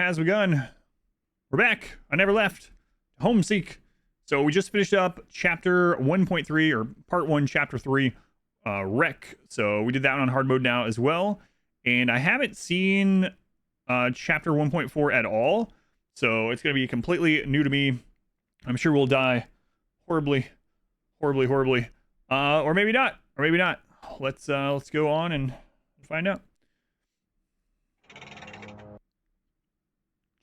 has begun. We're back. I never left. Homeseek. So we just finished up chapter 1.3 or part 1, chapter 3, wreck. So we did that one on hard mode now as well. And I haven't seen chapter 1.4 at all. So it's going to be completely new to me. I'm sure we'll die horribly. Or maybe not. Let's go on and find out.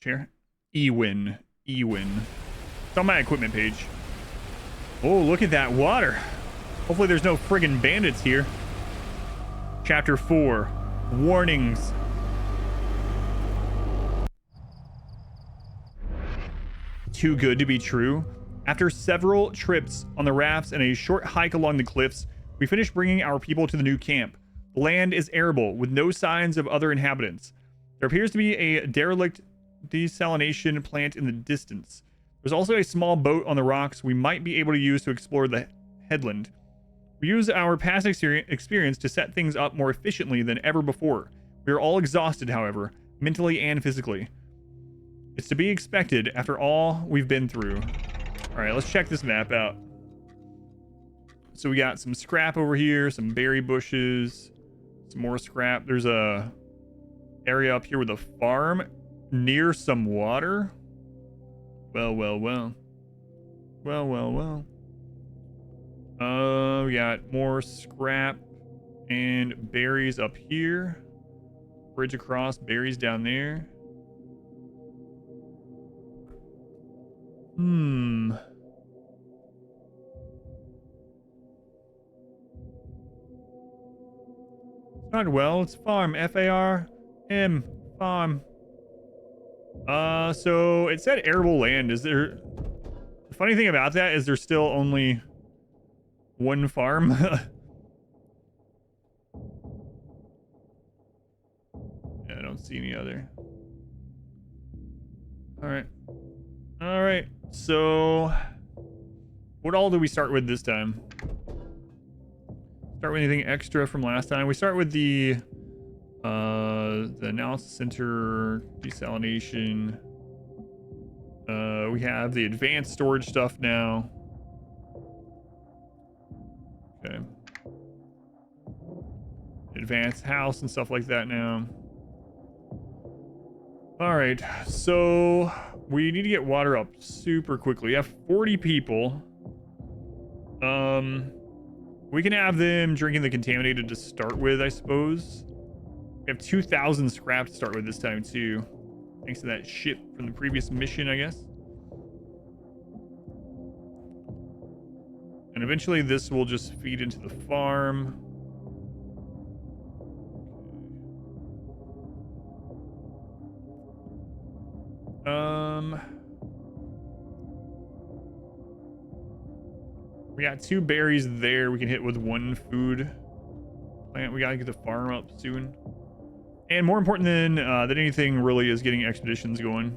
Chair. Ewin. It's on my equipment page. Oh, look at that water. Hopefully there's no friggin' bandits here. Chapter 4. Warnings. Too good to be true. After several trips on the rafts and a short hike along the cliffs, we finished bringing our people to the new camp. The land is arable, with no signs of other inhabitants. There appears to be a derelict desalination plant in the distance. There's also a small boat on the rocks we might be able to use to explore the headland. We use our past experience to set things up more efficiently than ever before. We are all exhausted, however, mentally and physically. It's to be expected after all we've been through. All right, let's check this map out. So we got some scrap over here, some berry bushes, some more scrap. There's a area up here with a farm near some water. Well. We got more scrap and berries up here. Bridge across, berries down there. It's not well, it's farm. F-A-R-M. Farm. So it said arable land. Is there... The funny thing about that is there's still only one farm. Yeah, I don't see any other. All right. So what all do we start with this time? Start with anything extra from last time? We start with the analysis center, desalination. We have the advanced storage stuff now. Okay. Advanced house and stuff like that now. All right, so we need to get water up super quickly. We have 40 people. We can have them drinking the contaminated to start with, I suppose. We have 2,000 scrap to start with this time too, thanks to that ship from the previous mission, I guess. And eventually this will just feed into the farm. We got 2 berries there we can hit with 1 food plant. We gotta get the farm up soon. And more important than anything really is getting expeditions going.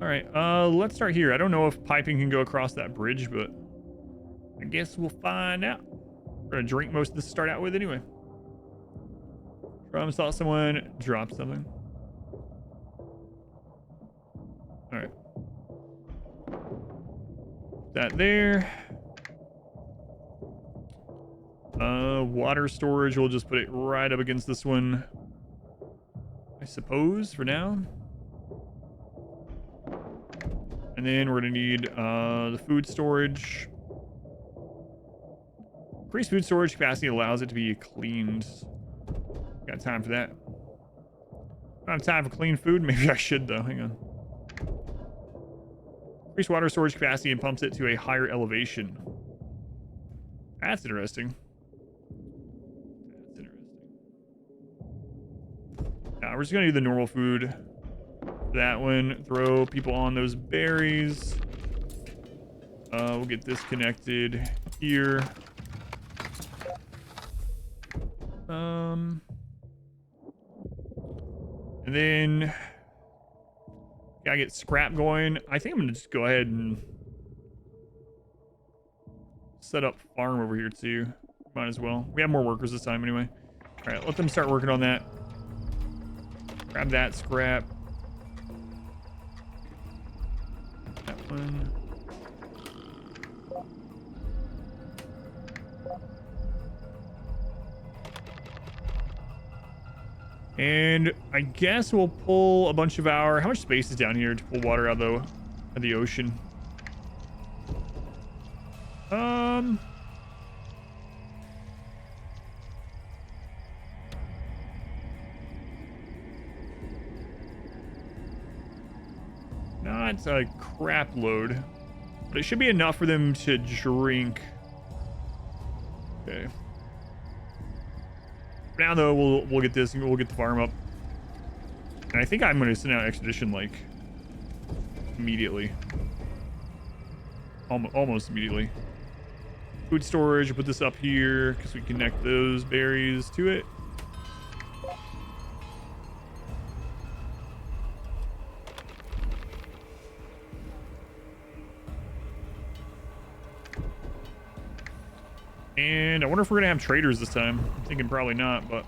All right, let's start here. I don't know if piping can go across that bridge, but I guess we'll find out. We're gonna drink most of this to start out with anyway. Drum saw someone drop something. All right. That there. Water storage, we'll just put it right up against this one, I suppose, for now. And then we're gonna need the food storage. Increased food storage capacity allows it to be cleaned. Got time for that. I don't have time for clean food. Maybe I should though. Hang on. Increased water storage capacity and pumps it to a higher elevation. That's interesting. We're just gonna do the normal food. That one. Throw people on those berries. We'll get this connected here. And then gotta get scrap going. I think I'm gonna just go ahead and set up farm over here too. Might as well. We have more workers this time anyway. All right, let them start working on that. Grab that scrap. That one. And I guess we'll pull a bunch of our... How much space is down here to pull water out of the ocean? Not a crap load, but it should be enough for them to drink. Okay. Now though, we'll get this and we'll get the farm up. And I think I'm going to send out expedition like immediately. Almost immediately. Food storage, put this up here because we connect those berries to it. And I wonder if we're gonna have traders this time. I'm thinking probably not, but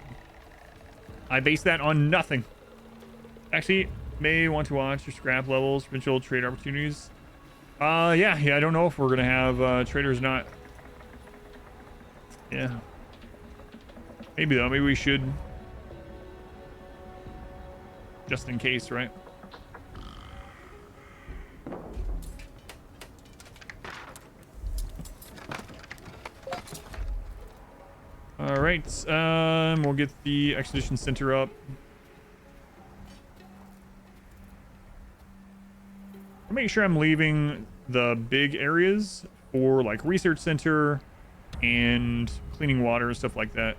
I base that on nothing. Actually, may want to watch your scrap levels, potential trade opportunities. Yeah, I don't know if we're gonna have traders or not. Yeah. Maybe though, maybe we should. Just in case, right? All right, we'll get the expedition center up. I'll make sure I'm leaving the big areas for like research center and cleaning water and stuff like that.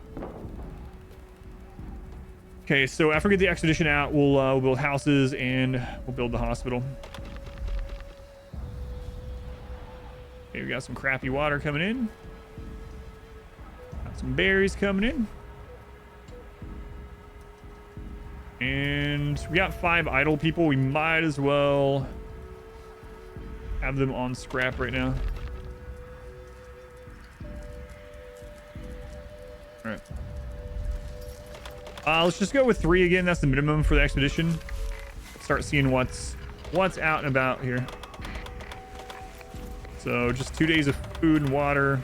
Okay, so after we get the expedition out, we'll build houses and we'll build the hospital. Okay, we got some crappy water coming in. Some berries coming in. And we got 5 idle people. We might as well have them on scrap right now. All right. Let's just go with 3 again. That's the minimum for the expedition. Start seeing what's out and about here. So just 2 days of food and water.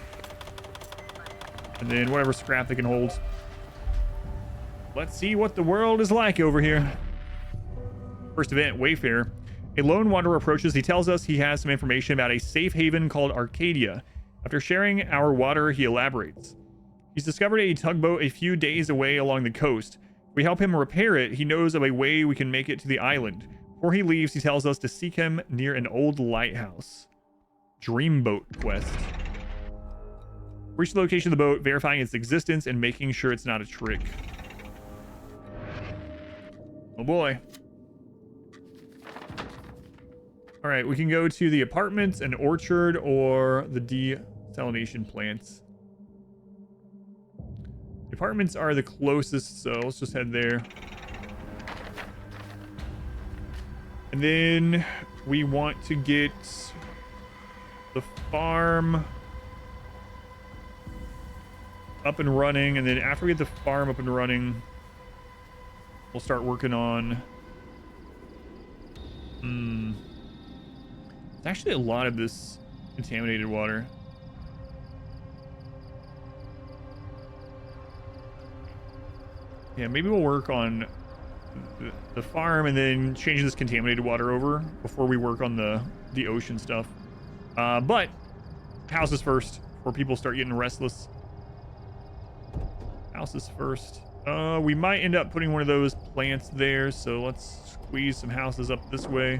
And then whatever scrap they can hold. Let's see what the world is like over here. First event, Wayfarer. A lone wanderer approaches. He tells us he has some information about a safe haven called Arcadia. After sharing our water, he elaborates. He's discovered a tugboat a few days away along the coast. If we help him repair it, he knows of a way we can make it to the island. Before he leaves, he tells us to seek him near an old lighthouse. Dreamboat quest. Reach the location of the boat, verifying its existence and making sure it's not a trick. Oh boy. All right, we can go to the apartments, an orchard, or the desalination plants. The apartments are the closest, so let's just head there. And then we want to get the farm up and running, and then after we get the farm up and running, we'll start working on there's actually a lot of this contaminated water. Yeah, maybe we'll work on the farm and then changing this contaminated water over before we work on the ocean stuff. But houses first before people start getting restless. Houses first. We might end up putting one of those plants there, so let's squeeze some houses up this way.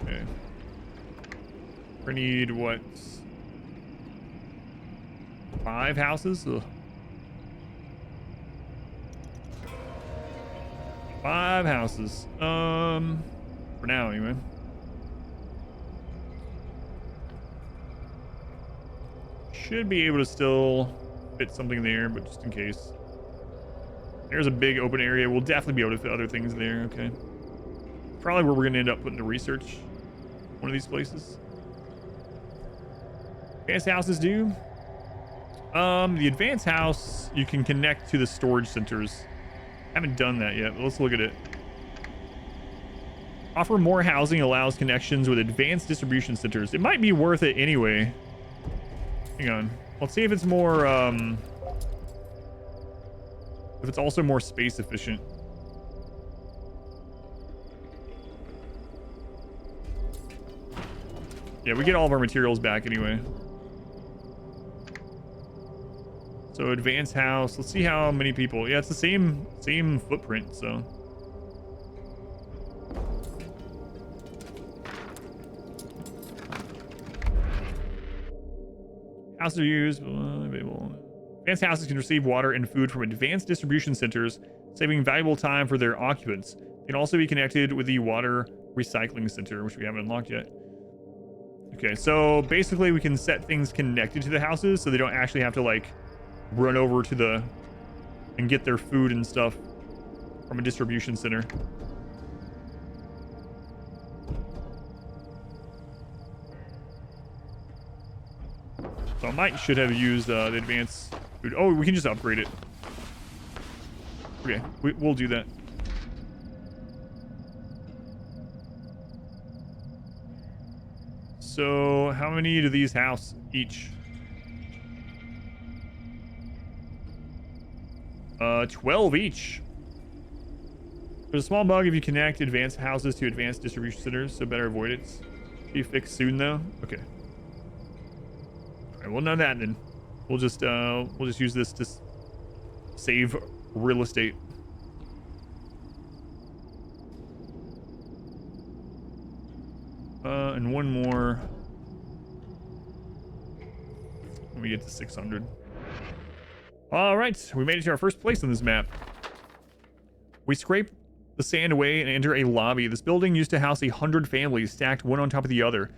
Okay. We need what? 5 houses? Ugh. 5 houses. For now anyway. Should be able to still fit something there, but just in case. There's a big open area. We'll definitely be able to fit other things there. Okay. Probably where we're going to end up putting the research. One of these places. Advanced houses do. The advanced house, you can connect to the storage centers. Haven't done that yet, but let's look at it. Offer more housing allows connections with advanced distribution centers. It might be worth it anyway. Hang on. Let's see if it's more, if it's also more space efficient. Yeah, we get all of our materials back anyway. So advanced house. Let's see how many people. Yeah, it's the same footprint, so. Houses are used. Advanced houses can receive water and food from advanced distribution centers, saving valuable time for their occupants. They can also be connected with the water recycling center, which we haven't unlocked yet. Okay, so basically we can set things connected to the houses so they don't actually have to like run over to the and get their food and stuff from a distribution center. So I should have used the advanced food. Oh, we can just upgrade it. Okay, we'll do that. So how many do these house each? 12 each. There's a small bug if you connect advanced houses to advanced distribution centers, so better avoid it. Be fixed soon though. Okay. All right, well, none of that then. We'll just use this to save real estate. And one more. When we get to 600. All right, we made it to our first place on this map. We scrape the sand away and enter a lobby. This building used to house 100 families stacked one on top of the other.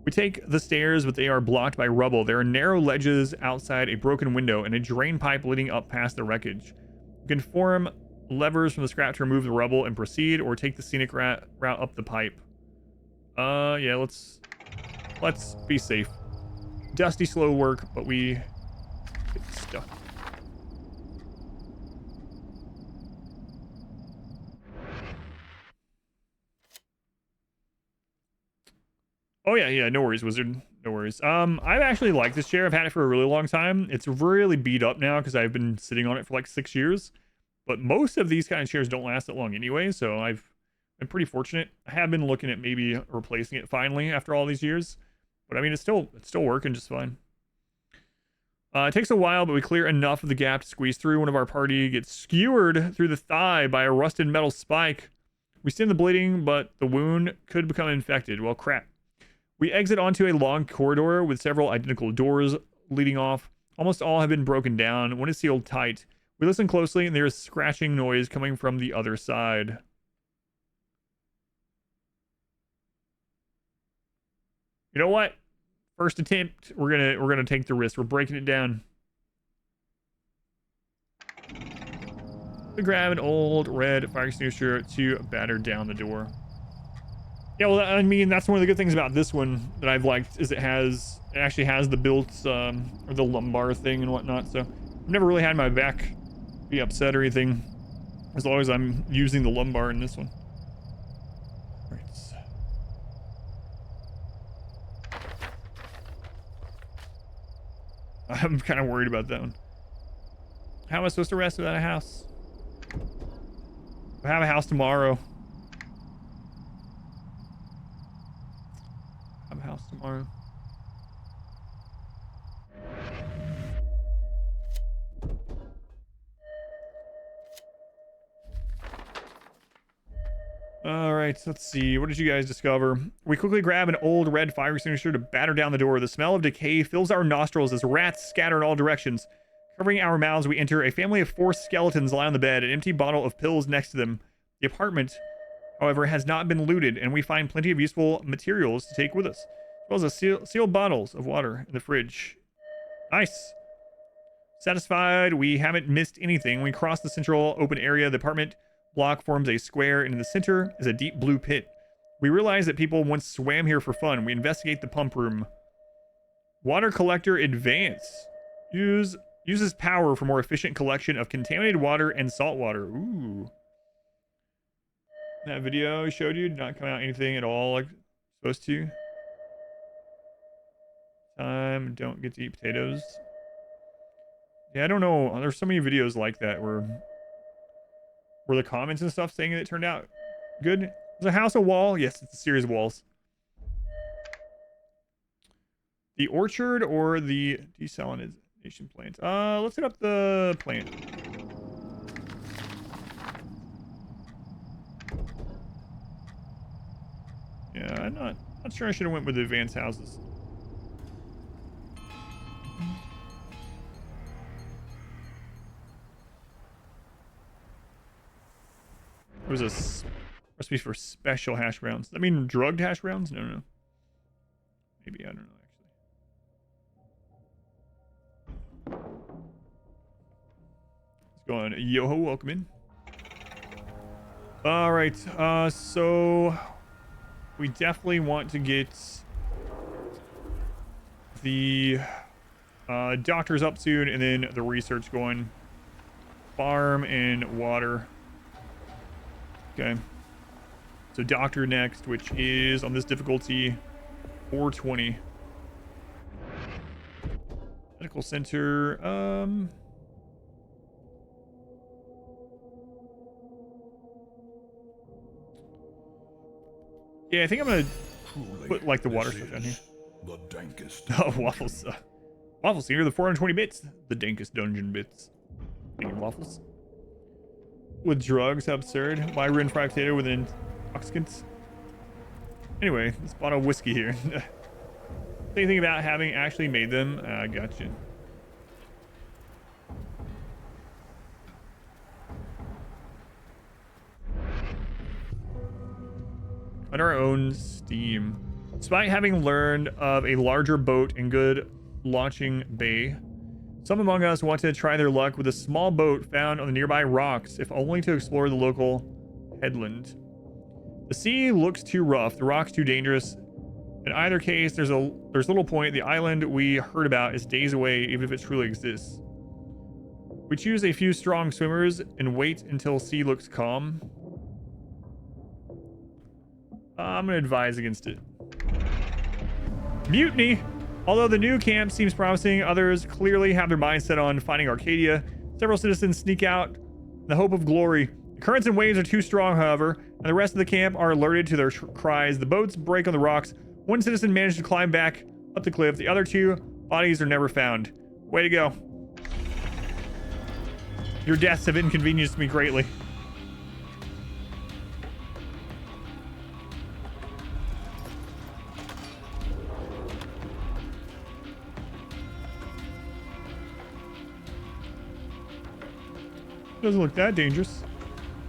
We take the stairs, but they are blocked by rubble. There are narrow ledges outside a broken window and a drain pipe leading up past the wreckage. You can form levers from the scrap to remove the rubble and proceed, or take the scenic route up the pipe. Yeah, let's be safe. Dusty, slow work, but we get stuck. Oh yeah, no worries, wizard. No worries. I've actually liked this chair. I've had it for a really long time. It's really beat up now because I've been sitting on it for like 6 years. But most of these kind of chairs don't last that long anyway, so I've been pretty fortunate. I have been looking at maybe replacing it finally after all these years. But I mean, it's still working just fine. It takes a while, but we clear enough of the gap to squeeze through. One of our party gets skewered through the thigh by a rusted metal spike. We stem the bleeding, but the wound could become infected. Well, crap. We exit onto a long corridor with several identical doors leading off. Almost all have been broken down. One is sealed tight. We listen closely, and there is scratching noise coming from the other side. You know what? First attempt, we're gonna take the risk. We're breaking it down. We grab an old red fire extinguisher to batter down the door. Yeah, well, I mean, that's one of the good things about this one that I've liked is it actually has the built or the lumbar thing and whatnot. So I've never really had my back be upset or anything as long as I'm using the lumbar in this one. All right. I'm kind of worried about that one. How am I supposed to rest without a house? I have a house tomorrow. I have a house tomorrow. All right, let's see. What did you guys discover? We quickly grab an old red fire extinguisher to batter down the door. The smell of decay fills our nostrils as rats scatter in all directions. Covering our mouths, we enter. A family of 4 skeletons lie on the bed, an empty bottle of pills next to them. The apartment, however, has not been looted, and we find plenty of useful materials to take with us, as well as sealed bottles of water in the fridge. Nice. Satisfied we haven't missed anything. When we cross the central open area, the apartment block forms a square, and in the center is a deep blue pit. We realize that people once swam here for fun. We investigate the pump room. Water collector advance. Uses power for more efficient collection of contaminated water and salt water. Ooh. That video I showed you did not come out anything at all like supposed to. Don't get to eat potatoes. Yeah, I don't know. There's so many videos like that where the comments and stuff saying it turned out good. Is a house a wall? Yes, it's a series of walls. The orchard or the desalination plant? Let's hit up the plant. Yeah, I'm not sure I should have went with the advanced houses. It was a recipe for special hash browns. I mean, drugged hash browns? No. Maybe, I don't know, actually. Let's go on. Yoho, welcome in. All right, so we definitely want to get the doctors up soon, and then the research going. Farm and water. Okay. So doctor next, which is on this difficulty 420. Medical center. Yeah, I think I'm gonna put like the water stuff down here. The dankest. Oh, waffles. Waffles here, the 420 bits. The dankest dungeon bits. Thinking waffles. With drugs, how absurd. Why ruin fried potato with intoxicants? Anyway, let's bottle of whiskey here. Anything about having actually made them? Gotcha. On our own steam. Despite having learned of a larger boat and good launching bay, some among us want to try their luck with a small boat found on the nearby rocks, if only to explore the local headland. The sea looks too rough, the rocks too dangerous. In either case, there's little point. The island we heard about is days away, even if it truly exists. We choose a few strong swimmers and wait until sea looks calm. I'm gonna advise against it. Mutiny! Although the new camp seems promising, others clearly have their minds set on finding Arcadia. Several citizens sneak out in the hope of glory. The currents and waves are too strong, however, and the rest of the camp are alerted to their cries. The boats break on the rocks. One citizen managed to climb back up the cliff. The other two bodies are never found. Way to go. Your deaths have inconvenienced me greatly. Doesn't look that dangerous.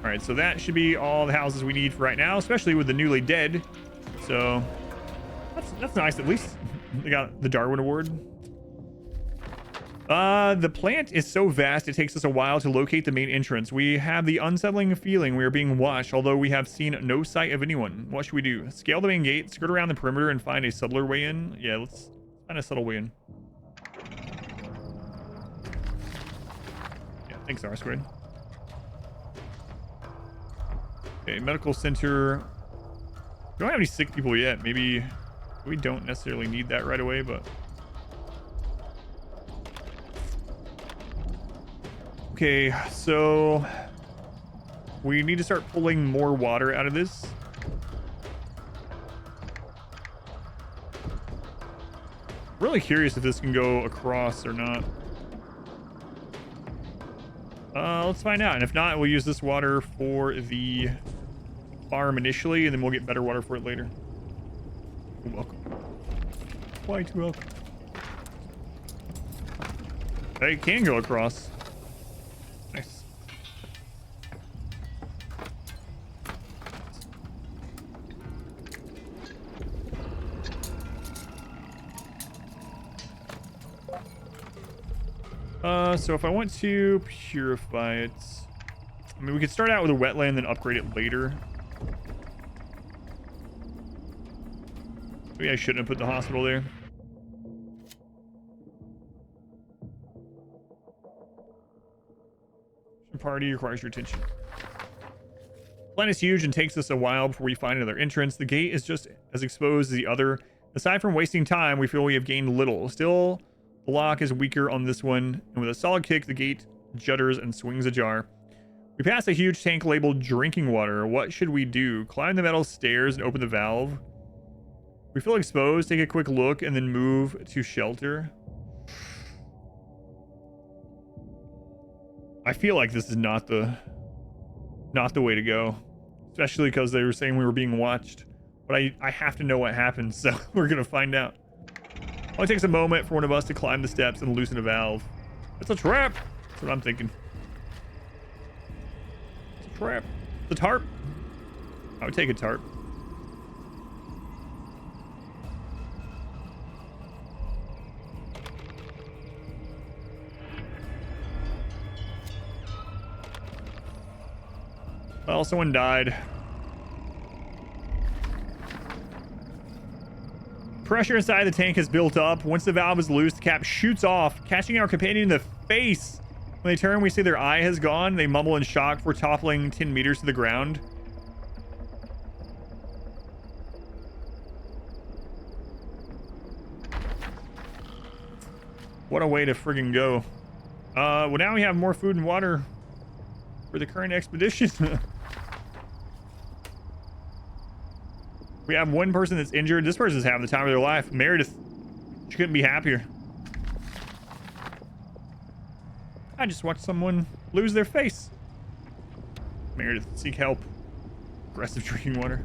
All right, so that should be all the houses we need for right now, especially with the newly dead. So that's nice. At least they got the Darwin Award. The plant is so vast it takes us a while to locate the main entrance. We have the unsettling feeling we are being watched, although we have seen no sight of anyone. What should we do? Scale the main gate, skirt around the perimeter, and find a subtler way in? Yeah, let's find a subtle way in. Yeah, thanks, R-Squared. Okay, medical center. We don't have any sick people yet. Maybe we don't necessarily need that right away, but... Okay, so... we need to start pulling more water out of this. Really curious if this can go across or not. Let's find out. And if not, we'll use this water for the farm initially, and then we'll get better water for it later. You're welcome. Quite welcome. It can go across. Nice. So if I want to purify it, I mean, we could start out with a wetland, then upgrade it later. Maybe I shouldn't have put the hospital there. Party requires your attention. The plan is huge and takes us a while before we find another entrance. The gate is just as exposed as the other. Aside from wasting time, we feel we have gained little. Still, the lock is weaker on this one, and with a solid kick, the gate judders and swings ajar. We pass a huge tank labeled drinking water. What should we do? Climb the metal stairs and open the valve? We feel exposed, take a quick look, and then move to shelter. I feel like this is not the way to go, especially because they were saying we were being watched. But I have to know what happens, so we're gonna find out. It only takes a moment for one of us to climb the steps and loosen a valve. It's a trap. That's what I'm thinking. It's a trap. The tarp. I would take a tarp. Well, someone died. Pressure inside the tank has built up. Once the valve is loose, the cap shoots off, catching our companion in the face. When they turn, we see their eye has gone. They mumble in shock for toppling 10 meters to the ground. What a way to friggin' go. Well, now we have more food and water for the current expedition. We have one person that's injured. This person's having the time of their life. Meredith. She couldn't be happier. I just watched someone lose their face. Meredith, seek help. Aggressive drinking water.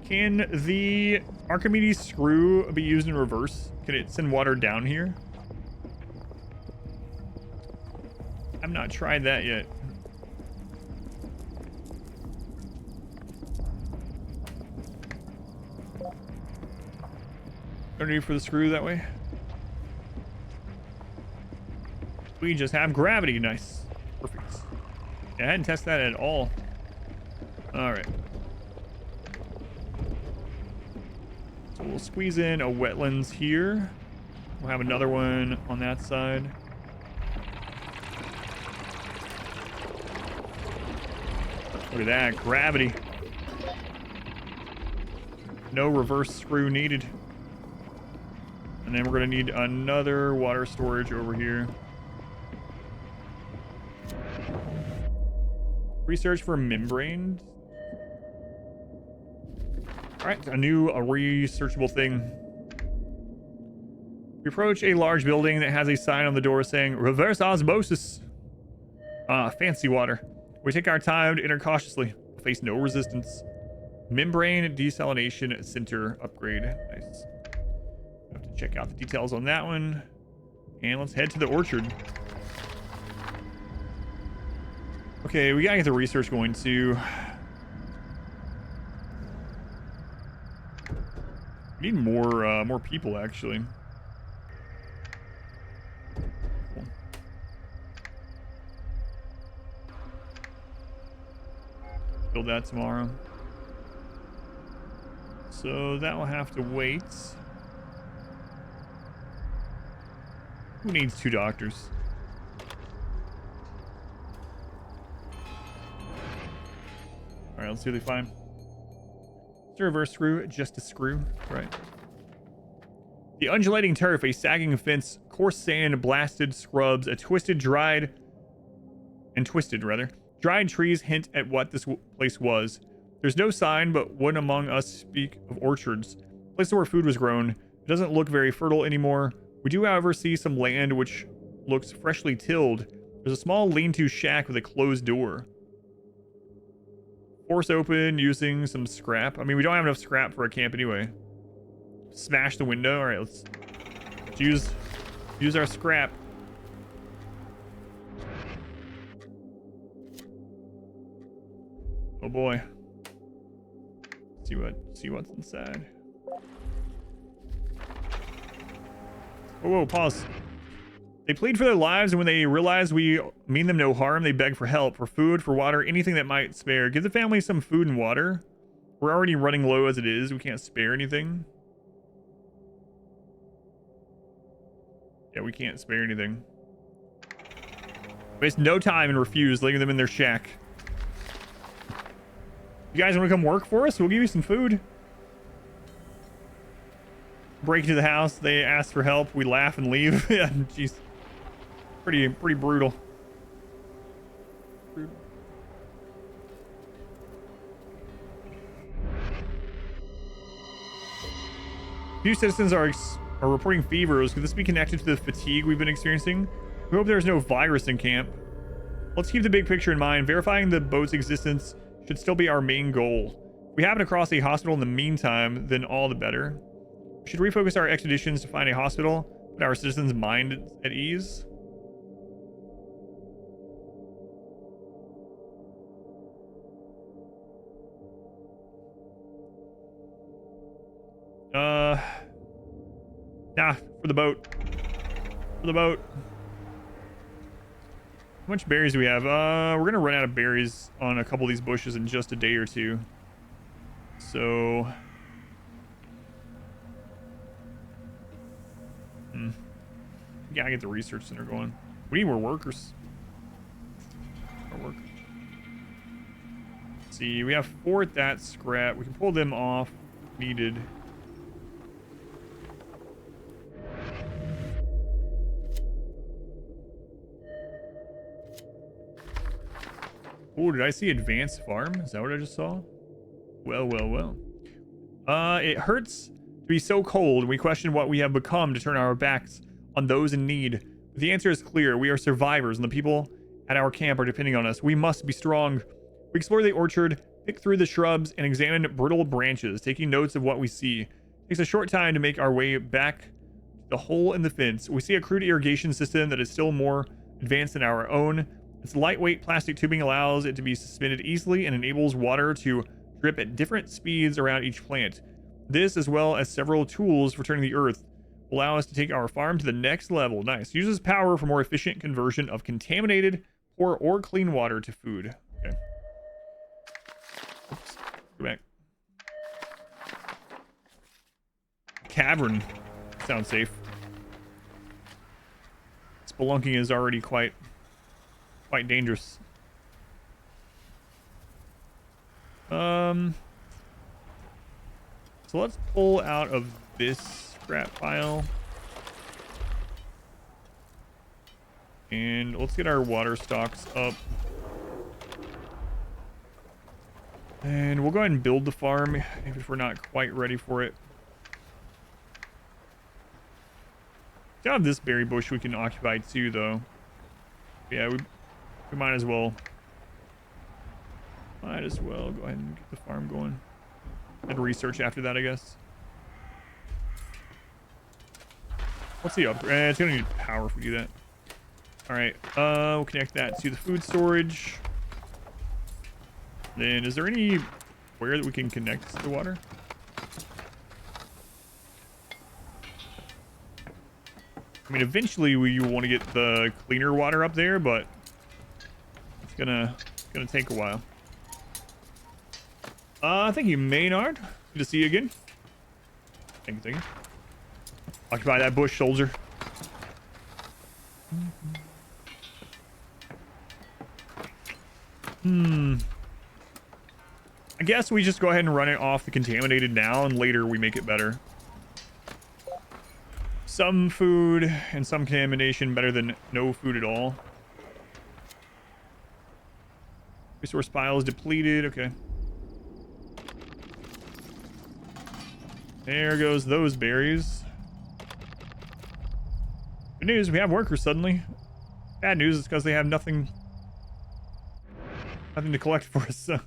Can the Archimedes screw be used in reverse? Can it send water down here? I've not tried that yet. No need for the screw that way. We just have gravity. Nice. Perfect. Yeah, I hadn't tested that at all. All right. So we'll squeeze in a wetlands here. We'll have another one on that side. Look at that, gravity. No reverse screw needed. And then we're gonna need another water storage over here. Research for membrane. All right, a researchable thing. We approach a large building that has a sign on the door saying reverse osmosis. Fancy water. We take our time to enter cautiously. Face no resistance. Membrane desalination center upgrade. Nice. Have to check out the details on that one. And let's head to the orchard. Okay, we gotta get the research going too. We need more people actually. Cool. Build that tomorrow. So that will have to wait. Who needs 2 doctors? All right, let's see what they find. It's a reverse screw, just a screw, right? The undulating turf, a sagging fence, coarse sand, blasted scrubs, a dried trees hint at what this place was. There's no sign, but one among us speak of orchards. Places where food was grown. It doesn't look very fertile anymore. We do, however, see some land which looks freshly tilled. There's a small lean-to shack with a closed door. Force open using some scrap. I mean, we don't have enough scrap for a camp anyway. Smash the window. All right, let's use our scrap. boy. See what's inside. Whoa, pause. They plead for their lives, and when they realize we mean them no harm, they beg for help, for food, for water, anything that might spare. Give the family some food and water. We're already running low as it is. We can't spare anything. Yeah, we can't spare anything. Waste no time and refuse, leaving them in their shack. You guys want to come work for us? We'll give you some food. Break into the house. They ask for help. We laugh and leave. Yeah, jeez. Pretty brutal. Few citizens are reporting fevers. Could this be connected to the fatigue we've been experiencing? We hope there's no virus in camp. Let's keep the big picture in mind. Verifying the boat's existence should still be our main goal. If we happen across a hospital in the meantime, then all the better. We should refocus our expeditions to find a hospital, put our citizens' mind at ease. Nah, for the boat. For the boat. How much berries do we have? We're gonna run out of berries on a couple of these bushes in just a day or two. So... we gotta get the research center going. We need more workers. More workers. Let's see, we have 4 at that scrap. We can pull them off if needed. Oh, did I see advanced farm? Is that what I just saw? Well, well, well. It hurts to be so cold. We question what we have become to turn our backs on those in need. The answer is clear. We are survivors, and the people at our camp are depending on us. We must be strong. We explore the orchard, pick through the shrubs, and examine brittle branches, taking notes of what we see. It takes a short time to make our way back to the hole in the fence. We see a crude irrigation system that is still more advanced than our own. Its lightweight plastic tubing allows it to be suspended easily and enables water to drip at different speeds around each plant. This, as well as several tools for turning the earth, will allow us to take our farm to the next level. Nice. Uses power for more efficient conversion of contaminated, poor, or clean water to food. Okay. Oops. Go back. Cavern. Sounds safe. Spelunking is already quite dangerous. So let's pull out of this scrap pile. And let's get our water stocks up. And we'll go ahead and build the farm if we're not quite ready for it. We have this berry bush we can occupy too, though. Yeah, we might as well. Might as well go ahead and get the farm going. And research after that, I guess. What's the upgrade? It's gonna need power if we do that. Alright, we'll connect that to the food storage. Then, is there any where that we can connect the water? I mean, eventually we want to get the cleaner water up there, but it's gonna take a while. Thank you, Maynard. Good to see you again. Thank you. Occupy that bush, soldier. I guess we just go ahead and run it off the contaminated now, and later we make it better. Some food and some contamination better than no food at all. Resource pile is depleted. Okay. There goes those berries. Good news, we have workers suddenly. Bad news is because they have nothing to collect for us. So.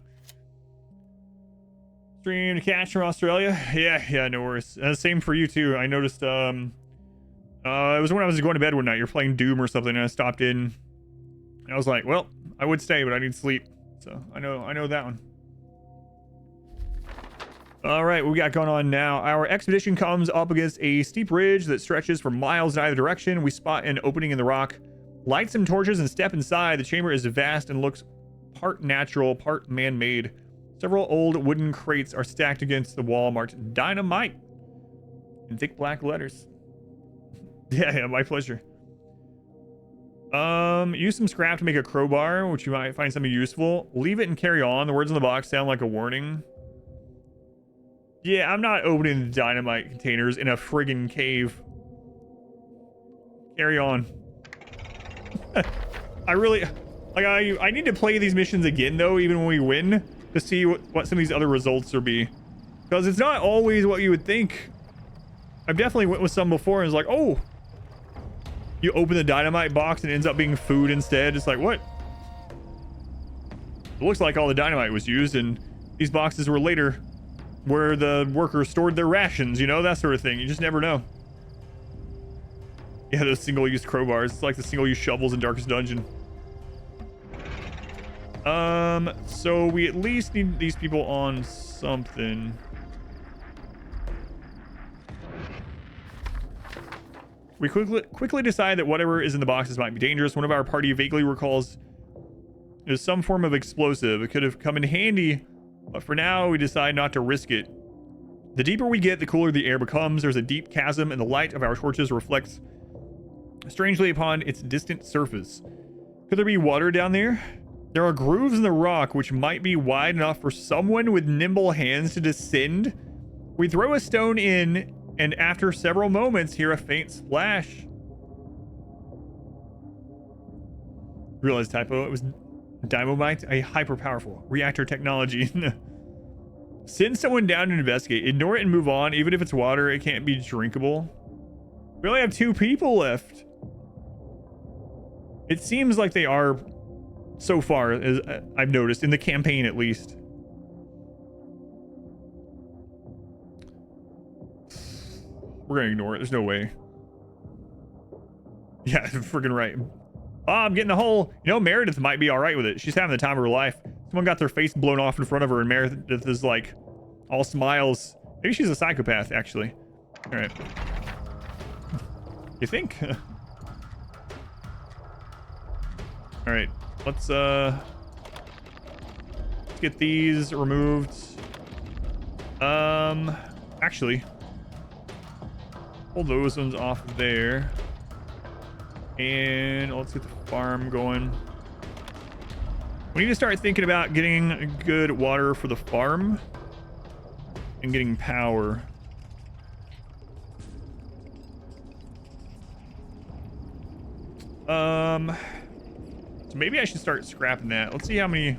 Stream to catch from Australia. Yeah, no worries. Same for you too. I noticed it was when I was going to bed one night. You're playing Doom or something, and I stopped in. And I was like, well, I would stay, but I need sleep. So I know that one. All right, what we got going on now? Our expedition comes up against a steep ridge that stretches for miles in either direction. We spot an opening in the rock, light some torches, and step inside. The chamber is vast and looks part natural, part man-made. Several old wooden crates are stacked against the wall, marked dynamite in thick black letters. Yeah, my pleasure. Use some scrap to make a crowbar, which you might find something useful. Leave it and carry on. The words on the box sound like a warning. Yeah, I'm not opening dynamite containers in a friggin' cave. Carry on. I really, like, I need to play these missions again, though, even when we win, to see what some of these other results will be. Because it's not always what you would think. I've definitely went with some before and it's like, oh, you open the dynamite box and it ends up being food instead. It's like, what? It looks like all the dynamite was used and these boxes were later where the workers stored their rations, you know, that sort of thing. You just never know. Yeah, those single-use crowbars. It's like the single-use shovels in Darkest Dungeon. So we at least need these people on something. We quickly decide that whatever is in the boxes might be dangerous. One of our party vaguely recalls it was some form of explosive. It could have come in handy, but for now we decide not to risk it. The deeper we get, the cooler the air becomes. There's a deep chasm and the light of our torches reflects strangely upon its distant surface. Could there be water down there? There are grooves in the rock which might be wide enough for someone with nimble hands to descend. We throw a stone in and after several moments hear a faint splash. Realized typo. It was dynamite, a hyper-powerful reactor technology. Send someone down and investigate. Ignore it and move on. Even if it's water, it can't be drinkable. We only have 2 people left. It seems like they are, so far, as I've noticed, in the campaign at least. We're gonna ignore it. There's no way. Yeah, freaking right. Oh, I'm getting the whole... You know, Meredith might be all right with it. She's having the time of her life. Someone got their face blown off in front of her, and Meredith is like, all smiles. Maybe she's a psychopath, actually. All right. You think? All right. Let's get these removed. Actually, pull those ones off of there. And let's get the farm going. We need to start thinking about getting good water for the farm and getting power. So maybe I should start scrapping that. Let's see how many.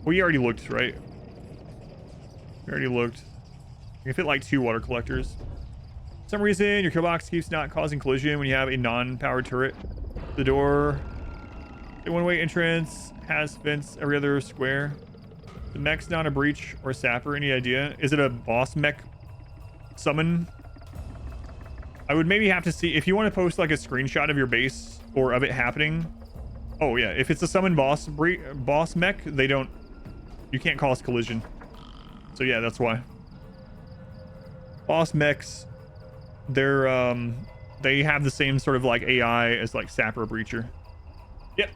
We already looked, right? We already looked. You can fit like 2 water collectors. For some reason, your kill box keeps not causing collision when you have a non-powered turret. The door, a one-way entrance, has fence every other square. The mech's not a breach or a sapper. Any idea? Is it a boss mech summon? I would maybe have to see if you want to post like a screenshot of your base or of it happening. Oh yeah, if it's a summon boss mech, they don't. You can't cause collision. So yeah, that's why. Boss mechs. They're they have the same sort of like AI as like Sapper Breacher. Yep,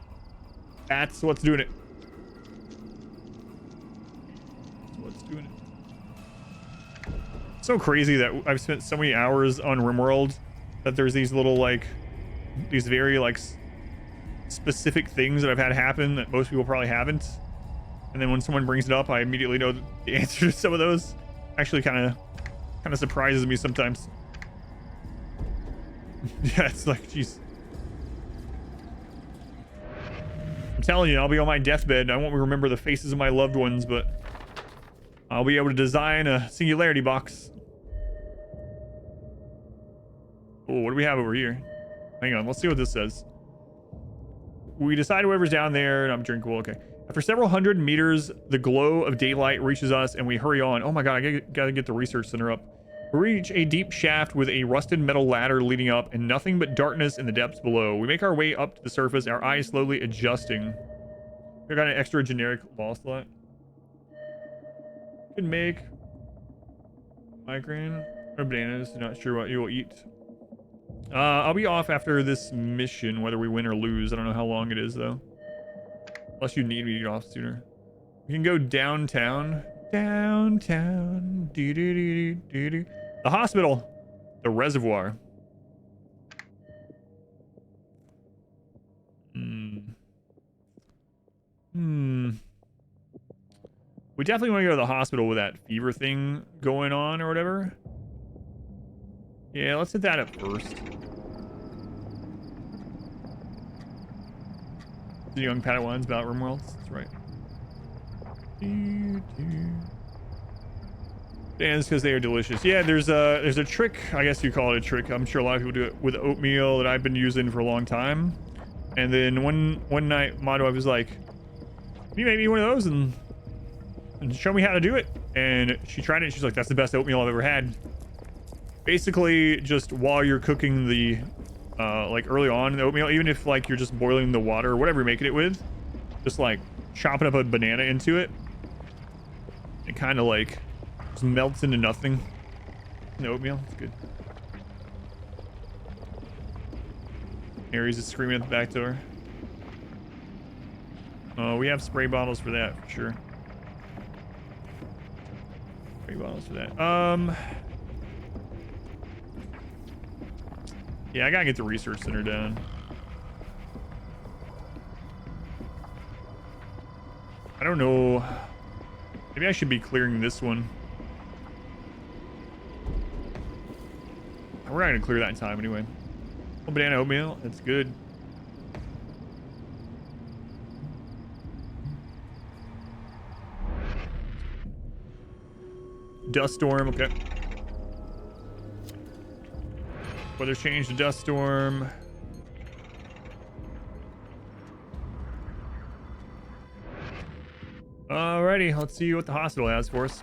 that's what's doing it. That's what's doing it. So crazy that I've spent so many hours on RimWorld that there's these little like these very like specific things that I've had happen that most people probably haven't. And then when someone brings it up, I immediately know the answer to some of those. Actually, kind of surprises me sometimes. Yeah, it's like, jeez. I'm telling you, I'll be on my deathbed. I won't remember the faces of my loved ones, but I'll be able to design a singularity box. Oh, what do we have over here? Hang on, let's see what this says. We decide whoever's down there, and I'm drinkable. Okay. After several hundred meters, the glow of daylight reaches us, and we hurry on. Oh my god, I gotta get the research center up. We reach a deep shaft with a rusted metal ladder leading up and nothing but darkness in the depths below. We make our way up to the surface, our eyes slowly adjusting. We got an extra generic ball slot. Could make migraine or bananas. Not sure what you will eat. I'll be off after this mission, whether we win or lose. I don't know how long it is though. Unless you need me to get off sooner. We can go downtown. Downtown. The hospital. The reservoir. We definitely want to go to the hospital with that fever thing going on or whatever. Yeah, let's hit that up first. The young Padawans about RimWorlds. That's right. It's because they are delicious. Yeah, there's a trick. I guess you call it a trick. I'm sure a lot of people do it with oatmeal that I've been using for a long time. And then one night, my wife was like, "Can you make me one of those and show me how to do it?" And she tried it. And she's like, "That's the best oatmeal I've ever had." Basically, just while you're cooking the, like early on in the oatmeal, even if like you're just boiling the water or whatever you're making it with, just like chopping up a banana into it. It kind of like just melts into nothing. The oatmeal, it's good. Aries is screaming at the back door. Oh, we have spray bottles for that, for sure. Spray bottles for that. Yeah, I gotta get the research center done. I don't know. Maybe I should be clearing this one. We're not gonna clear that in time anyway. Oh, banana oatmeal, that's good. Dust storm, okay. Weather change to dust storm. Alrighty, let's see what the hospital has for us.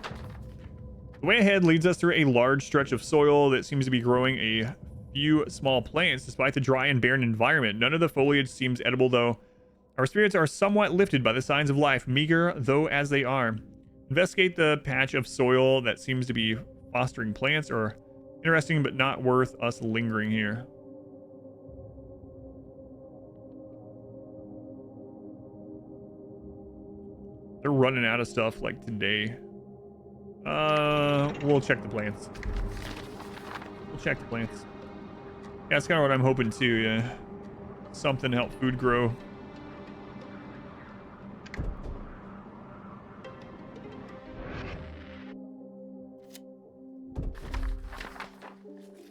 The way ahead leads us through a large stretch of soil that seems to be growing a few small plants despite the dry and barren environment. None of the foliage seems edible though. Our spirits are somewhat lifted by the signs of life, meager though as they are. Investigate the patch of soil that seems to be fostering plants or interesting but not worth us lingering here. They're running out of stuff like today. We'll check the plants. We'll check the plants. Yeah, that's kind of what I'm hoping too, yeah. Something to help food grow.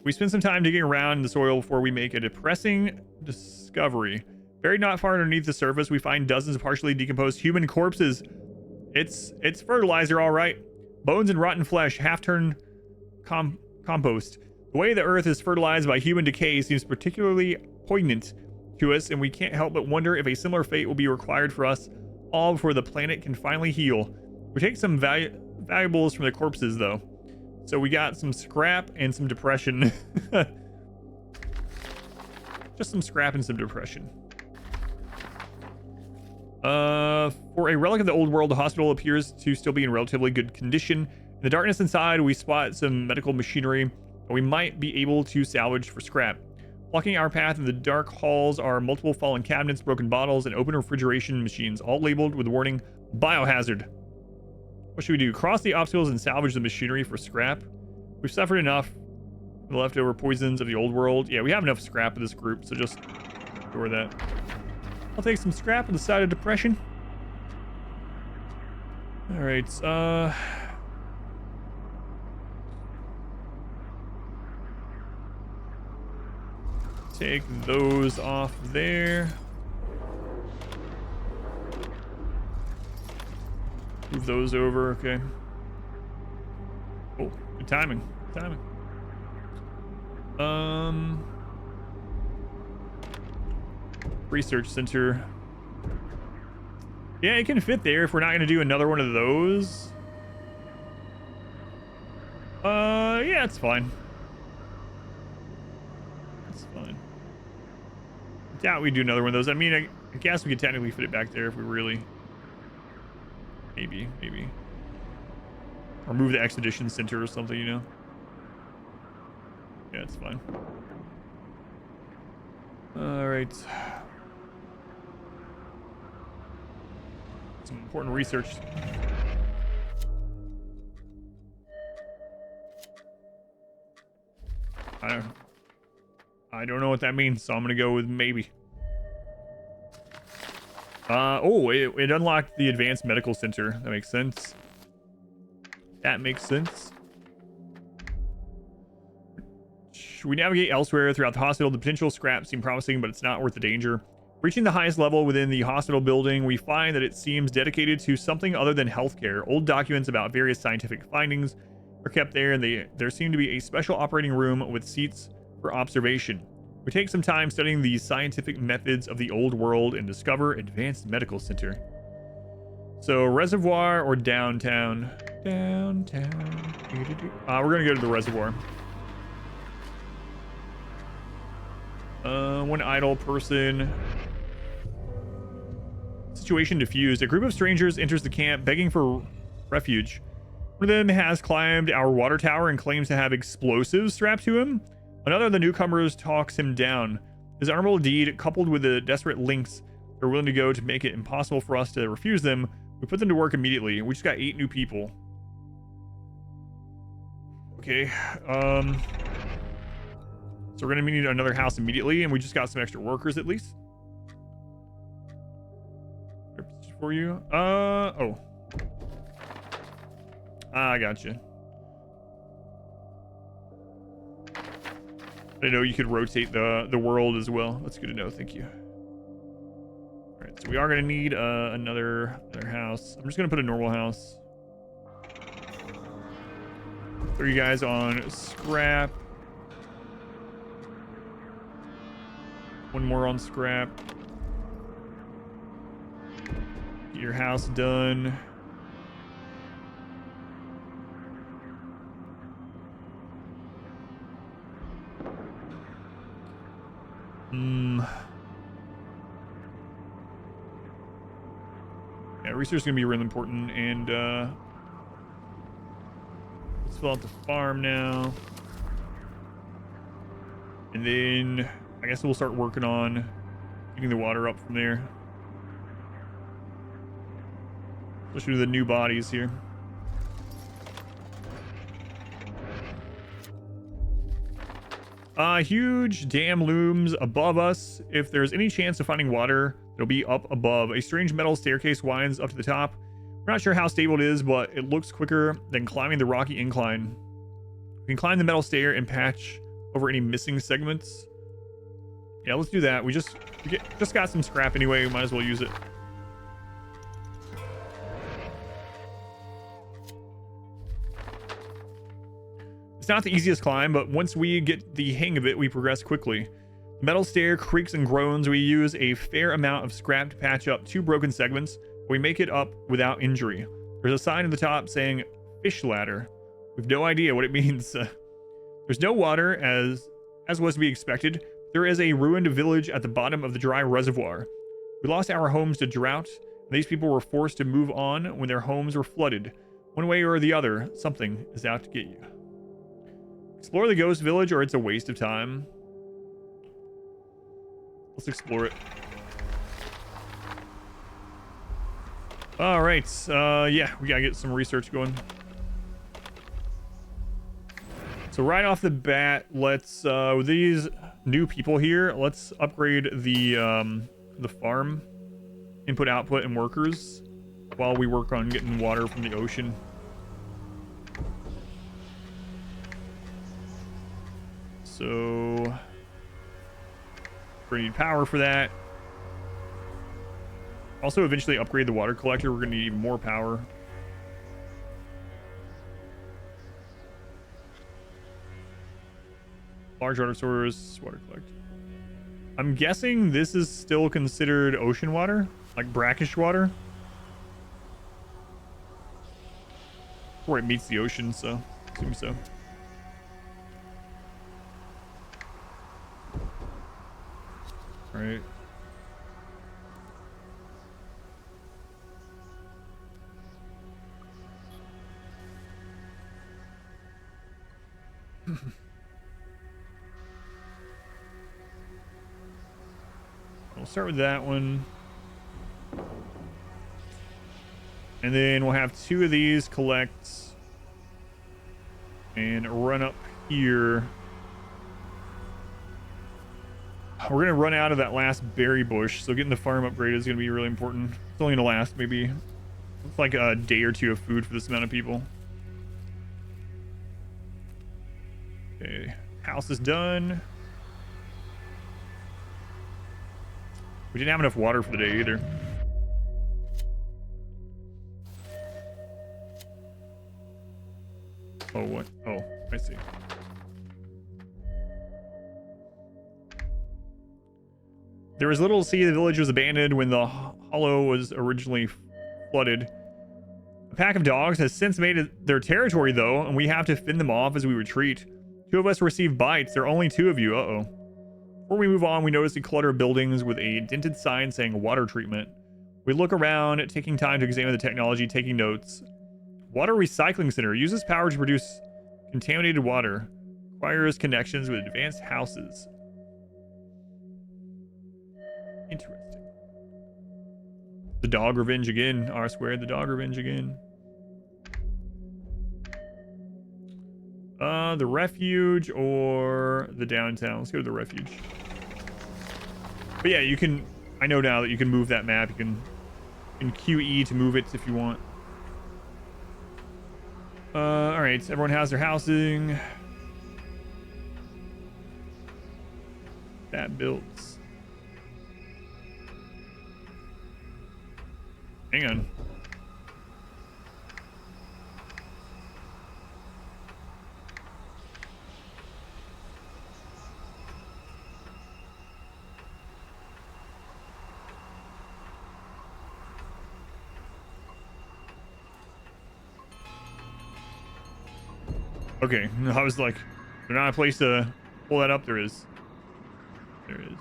We spend some time digging around in the soil before we make a depressing discovery. Buried not far underneath the surface, we find dozens of partially decomposed human corpses. It's fertilizer, all right. Bones and rotten flesh, half-turned compost. The way the earth is fertilized by human decay seems particularly poignant to us, and we can't help but wonder if a similar fate will be required for us all before the planet can finally heal. We take some valuables from the corpses, though. So we got some scrap and some depression. Just some scrap and some depression. For a relic of the old world, the hospital appears to still be in relatively good condition. In the darkness inside, we spot some medical machinery that we might be able to salvage for scrap. Blocking our path in the dark halls are multiple fallen cabinets, broken bottles, and open refrigeration machines, all labeled with the warning, biohazard. What should we do? Cross the obstacles and salvage the machinery for scrap? We've suffered enough from the leftover poisons of the old world. Yeah, we have enough scrap in this group, so just ignore that. I'll take some scrap on the side of depression. All right, take those off there. Move those over, okay. Oh, good timing, good timing. Research center. Yeah, it can fit there if we're not gonna do another one of those. Yeah, it's fine. It's fine. I doubt we do another one of those. I mean, I guess we could technically fit it back there if we really... Maybe. Or move the expedition center or something, you know? Yeah, it's fine. All right. Some important research. I don't know what that means, so I'm gonna go with maybe. Oh, it unlocked the advanced medical center. That makes sense. That makes sense. We navigate elsewhere throughout the hospital. The potential scraps seem promising, but it's not worth the danger. Reaching the highest level within the hospital building, we find that it seems dedicated to something other than healthcare. Old documents about various scientific findings are kept there, and there seem to be a special operating room with seats for observation. We take some time studying the scientific methods of the old world and discover advanced medical center. So reservoir or downtown? Downtown. We're gonna go to the reservoir. One idle person. Situation diffused. A group of strangers enters the camp begging for refuge. One of them has climbed our water tower and claims to have explosives strapped to him. Another of the newcomers talks him down. His honorable deed, coupled with the desperate lengths they're willing to go to make it impossible for us to refuse them, we put them to work immediately. We just got 8 new people. Okay. So we're gonna need another house immediately, and we just got some extra workers at least. For you. Oh. I gotcha. I didn't know you could rotate the world as well. That's good to know. Thank you. All right, so we are gonna need another house. I'm just gonna put a normal house. Throw you guys on scrap. One more on scrap. Get your house done. Yeah, research is gonna be really important, and let's fill out the farm now. And then I guess we'll start working on getting the water up from there. Especially with the new bodies here. Huge dam looms above us. If there's any chance of finding water, it'll be up above. A strange metal staircase winds up to the top. We're not sure how stable it is, but it looks quicker than climbing the rocky incline. We can climb the metal stair and patch over any missing segments. Yeah, let's do that. We just got some scrap anyway. We might as well use it. It's not the easiest climb, but once we get the hang of it, we progress quickly. The metal stair creaks and groans. We use a fair amount of scrap to patch up 2 broken segments, but we make it up without injury. There's a sign at the top saying fish ladder. We've no idea what it means. There's no water, as was to be expected. There is a ruined village at the bottom of the dry reservoir. We lost our homes to drought, and these people were forced to move on when their homes were flooded. One way or the other, something is out to get you. Explore the ghost village, or it's a waste of time. Let's explore it. All right. Yeah, we gotta get some research going. So right off the bat, let's with these new people here, let's upgrade the farm input, output, and workers while we work on getting water from the ocean. So we need power for that. Also, eventually upgrade the water collector. We're gonna need even more power. Large water source, water collector. I'm guessing this is still considered ocean water, like brackish water, where it meets the ocean. So, assume so. All right. start with that one. And then we'll have 2 of these collect and run up here. We're going to run out of that last berry bush, so getting the farm upgrade is going to be really important. It's only going to last maybe, it's like a day or 2 of food for this amount of people. Okay, house is done. We didn't have enough water for the day either. Oh, what? Oh, I see. There was little to see. The village was abandoned when the hollow was originally flooded. A pack of dogs has since made it their territory, though, and we have to fend them off as we retreat. 2 of us received bites. There are only 2 of you. Uh-oh. Before we move on, we notice a clutter of buildings with a dented sign saying water treatment. We look around, taking time to examine the technology, taking notes. Water recycling center uses power to produce contaminated water. Requires connections with advanced houses. Interesting. The dog revenge again. R squared, the dog revenge again. The refuge or the downtown. Let's go to the refuge. But yeah, you can, I know now that you can move that map. You can QE to move it if you want. All right, everyone has their housing. That built. Hang on. Okay, I was like, there's not a place to pull that up. There is. There is.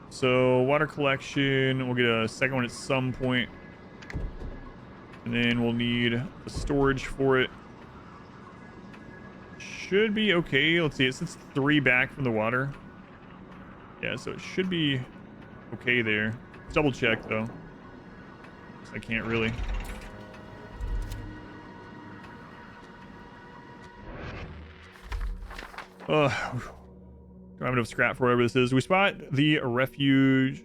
So water collection, we'll get a second one at some point. And then we'll need the storage for it. Should be okay. Let's see, it sits 3 back from the water. Yeah, so it should be okay there. Let's double check though. I can't really. Don't have enough scrap for whatever this is. We spot the refuge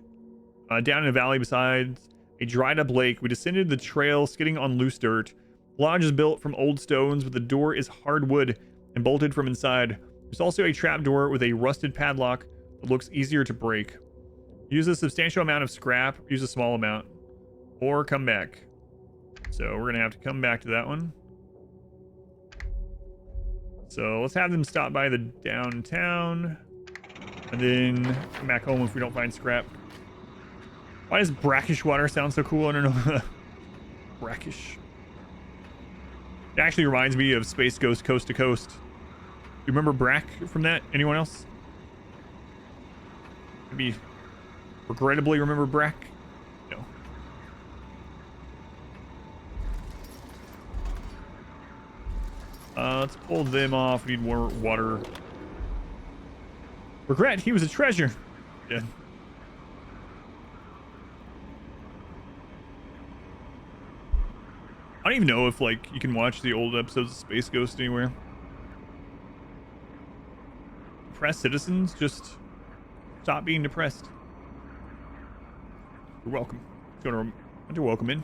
down in a valley beside a dried up lake. We descended the trail, skidding on loose dirt. The lodge is built from old stones, but the door is hardwood and bolted from inside. There's also a trap door with a rusted padlock that looks easier to break. Use a substantial amount of scrap, use a small amount, or come back. So we're gonna have to come back to that one. So let's have them stop by the downtown and then come back home if we don't find scrap. Why does brackish water sound so cool? I don't know. Brackish. It actually reminds me of Space Ghost Coast to Coast. You remember Brack from that? Anyone else? Maybe regrettably remember Brack? No. Let's pull them off. We need more water. Regret, he was a treasure. Yeah. I don't even know if like you can watch the old episodes of Space Ghost anywhere. Depressed citizens, just stop being depressed. You're welcome. You're welcome in.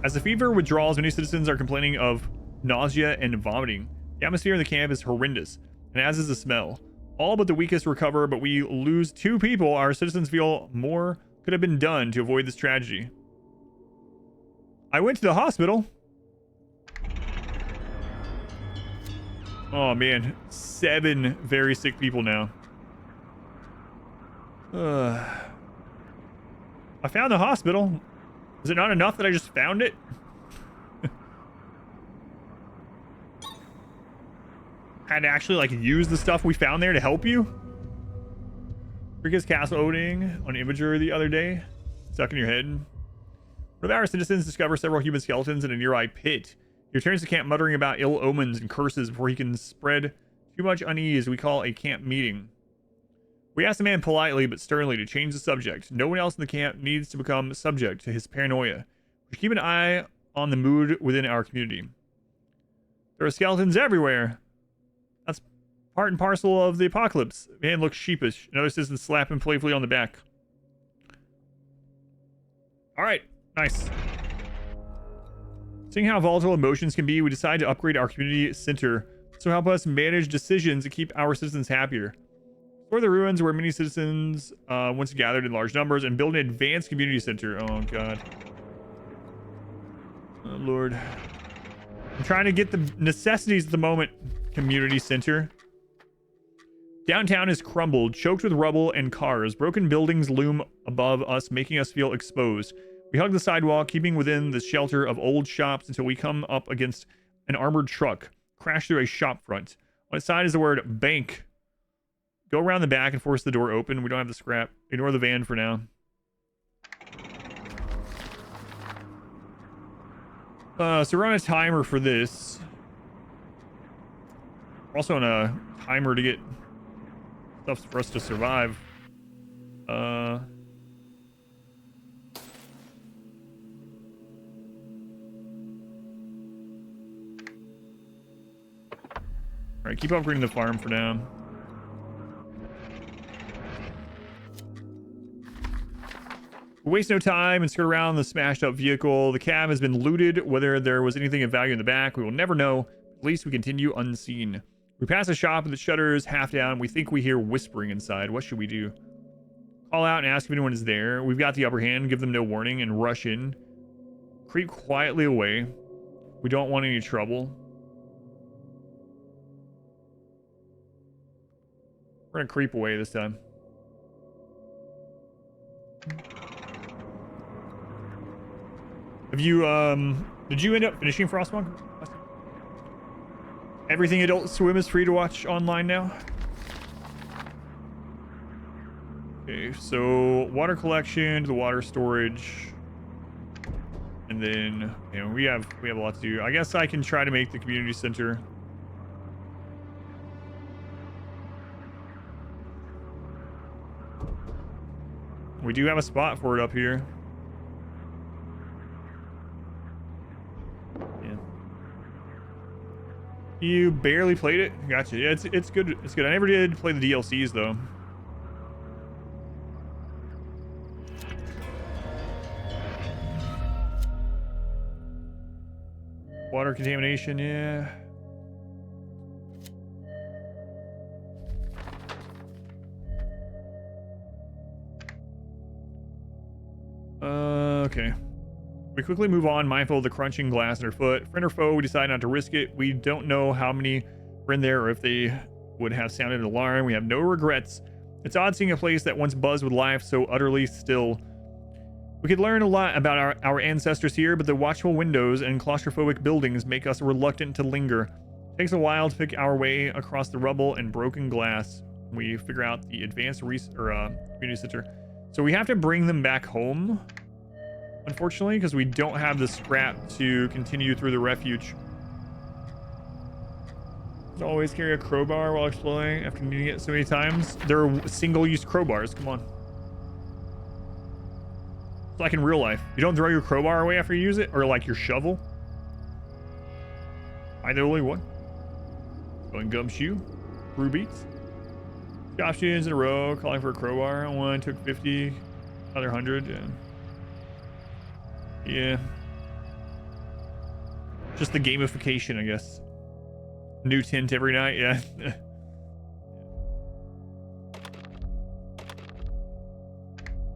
As the fever withdraws, many citizens are complaining of nausea and vomiting. The atmosphere in the camp is horrendous, and as is the smell. All but the weakest recover, but we lose 2 people. Our citizens feel more could have been done to avoid this tragedy. I went to the hospital. Oh man, 7 very sick people now. I found the hospital. Is it not enough that I just found it? Had to actually like use the stuff we found there to help you? Rika's castle opening on Imager the other day. Stuck in your head. One of our citizens discovers several human skeletons in a nearby pit. He returns to camp muttering about ill omens and curses before he can spread too much unease we call a camp meeting. We ask the man politely but sternly to change the subject. No one else in the camp needs to become subject to his paranoia. We should keep an eye on the mood within our community. There are skeletons everywhere. That's part and parcel of the apocalypse. The man looks sheepish. Another citizen slap him playfully on the back. Alright, nice. Seeing how volatile emotions can be, we decide to upgrade our community center to help us manage decisions to keep our citizens happier. Explore the ruins where many citizens once gathered in large numbers and build an advanced community center. Oh, God. Oh, Lord. I'm trying to get the necessities at the moment. Community center. Downtown is crumbled, choked with rubble and cars. Broken buildings loom above us, making us feel exposed. We hug the sidewalk, keeping within the shelter of old shops until we come up against an armored truck. Crash through a shop front. On its side is the word bank. Go around the back and force the door open. We don't have the scrap. Ignore the van for now. So we're on a timer for this. We're also on a timer to get stuff for us to survive. Alright, keep upgrading the farm for now. We waste no time and skirt around the smashed up vehicle. The cab has been looted. Whether there was anything of value in the back, we will never know. At least we continue unseen. We pass a shop with the shutters half down. We think we hear whispering inside. What should we do? Call out and ask if anyone is there. We've got the upper hand. Give them no warning and rush in. Creep quietly away. We don't want any trouble. We're gonna creep away this time. Have you, did you end up finishing Frostpunk? Everything Adult Swim is free to watch online now. Okay, so water collection to the water storage. And then, you know, we have a lot to do. I guess I can try to make the community center. We do have a spot for it up here. You barely played it? Gotcha. Yeah, it's good. It's good. I never did play the DLCs though. Water contamination, yeah. Okay. We quickly move on, mindful of the crunching glass underfoot. Friend or foe, we decide not to risk it. We don't know how many were in there or if they would have sounded an alarm. We have no regrets. It's odd seeing a place that once buzzed with life so utterly still. We could learn a lot about our ancestors here, but the watchful windows and claustrophobic buildings make us reluctant to linger. It takes a while to pick our way across the rubble and broken glass. We figure out the advanced community center. So we have to bring them back home, unfortunately, because we don't have the scrap to continue through the refuge. Always carry a crowbar while exploring after needing it so many times. They're single-use crowbars. Come on. It's like in real life. You don't throw your crowbar away after you use it, or like your shovel. Am I the only one? Going gumshoe. Brew beats. Two options in a row. Calling for a crowbar. One took 50. Another 100. Yeah. Yeah. Just the gamification, I guess. New tint every night, yeah.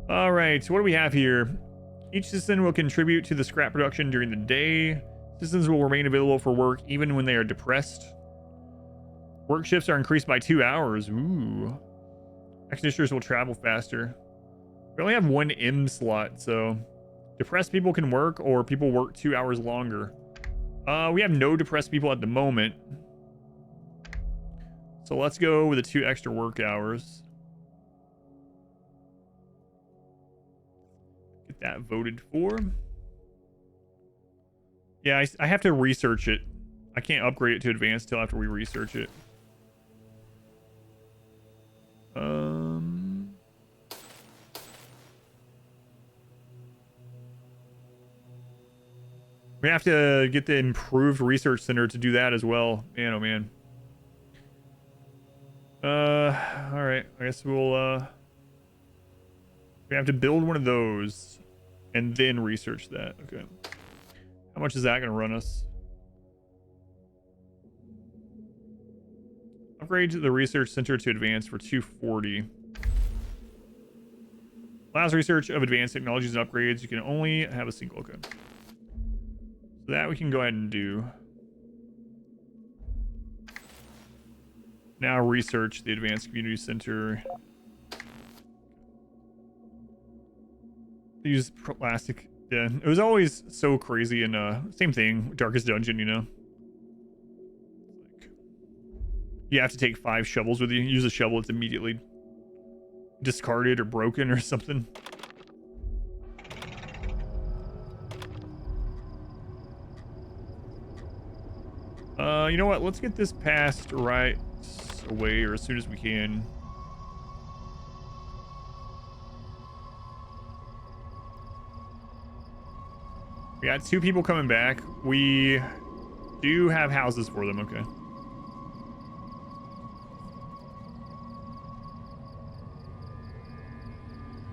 All right, so what do we have here? Each citizen will contribute to the scrap production during the day. Citizens will remain available for work even when they are depressed. Work shifts are increased by 2 hours. Ooh. Extinguishers will travel faster. We only have one M slot, so depressed people can work, or people work 2 hours longer. We have no depressed people at the moment. So let's go with the 2 extra work hours. Get that voted for. Yeah, I have to research it. I can't upgrade it to advanced till after we research it. We have to get the improved research center to do that as well. Man, oh man. All right. I guess we'll we have to build one of those and then research that. Okay. How much is that going to run us? Upgrade the research center to advanced for 240. Allows research of advanced technologies and upgrades. You can only have a single. Okay. So that we can go ahead and do. Now research the advanced community center. Use plastic. Yeah, it was always so crazy in same thing, Darkest Dungeon, you know. Like, you have to take 5 shovels with you. Use a shovel, it's immediately discarded or broken or something. You know what? Let's get this passed right away or as soon as we can. We got 2 people coming back. We do have houses for them. Okay.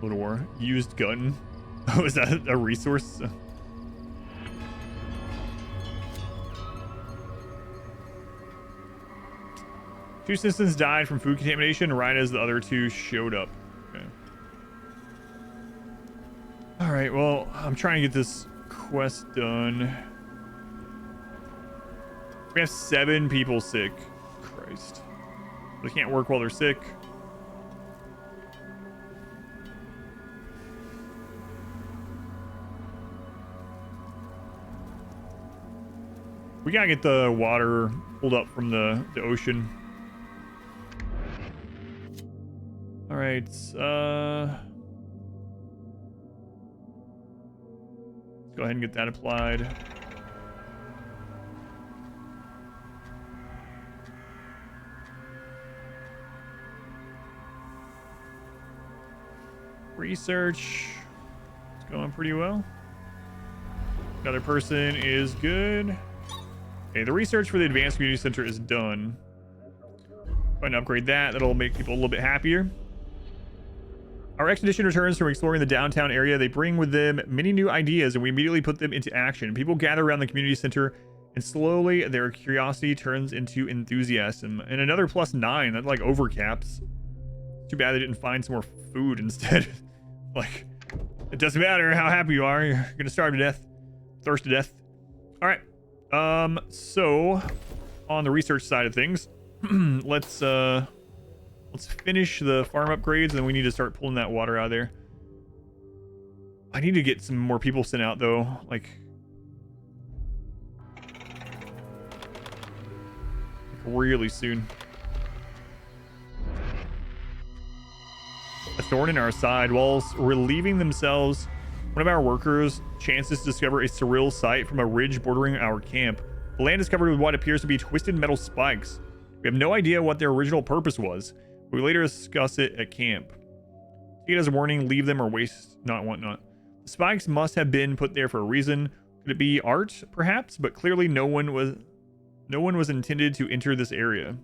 Little war. Used gun. Oh, is that a resource? Two citizens died from food contamination right as the other 2 showed up. Okay. All right. Well, I'm trying to get this quest done. We have 7 people sick. Christ. They can't work while they're sick. We gotta get the water pulled up from the ocean. All right. Let's go ahead and get that applied. Research. It's going pretty well. Another person is good. Okay, the research for the advanced community center is done. Go ahead and upgrade that. That'll make people a little bit happier. Our expedition returns from exploring the downtown area. They bring with them many new ideas, and we immediately put them into action. People gather around the community center, and slowly their curiosity turns into enthusiasm. And another +9. That like overcaps. Too bad they didn't find some more food instead. Like, it doesn't matter how happy you are. You're gonna starve to death, thirst to death. All right. So on the research side of things, let's finish the farm upgrades, and then we need to start pulling that water out of there. I need to get some more people sent out though, like really soon. A thorn in our side. Whilst relieving themselves, one of our workers chances to discover a surreal sight from a ridge bordering our camp. The land is covered with what appears to be twisted metal spikes. We have no idea what their original purpose was. We later discuss it at camp. Take it as a warning, leave them or waste not whatnot. The spikes must have been put there for a reason. Could it be art, perhaps? But clearly no one was intended to enter this area.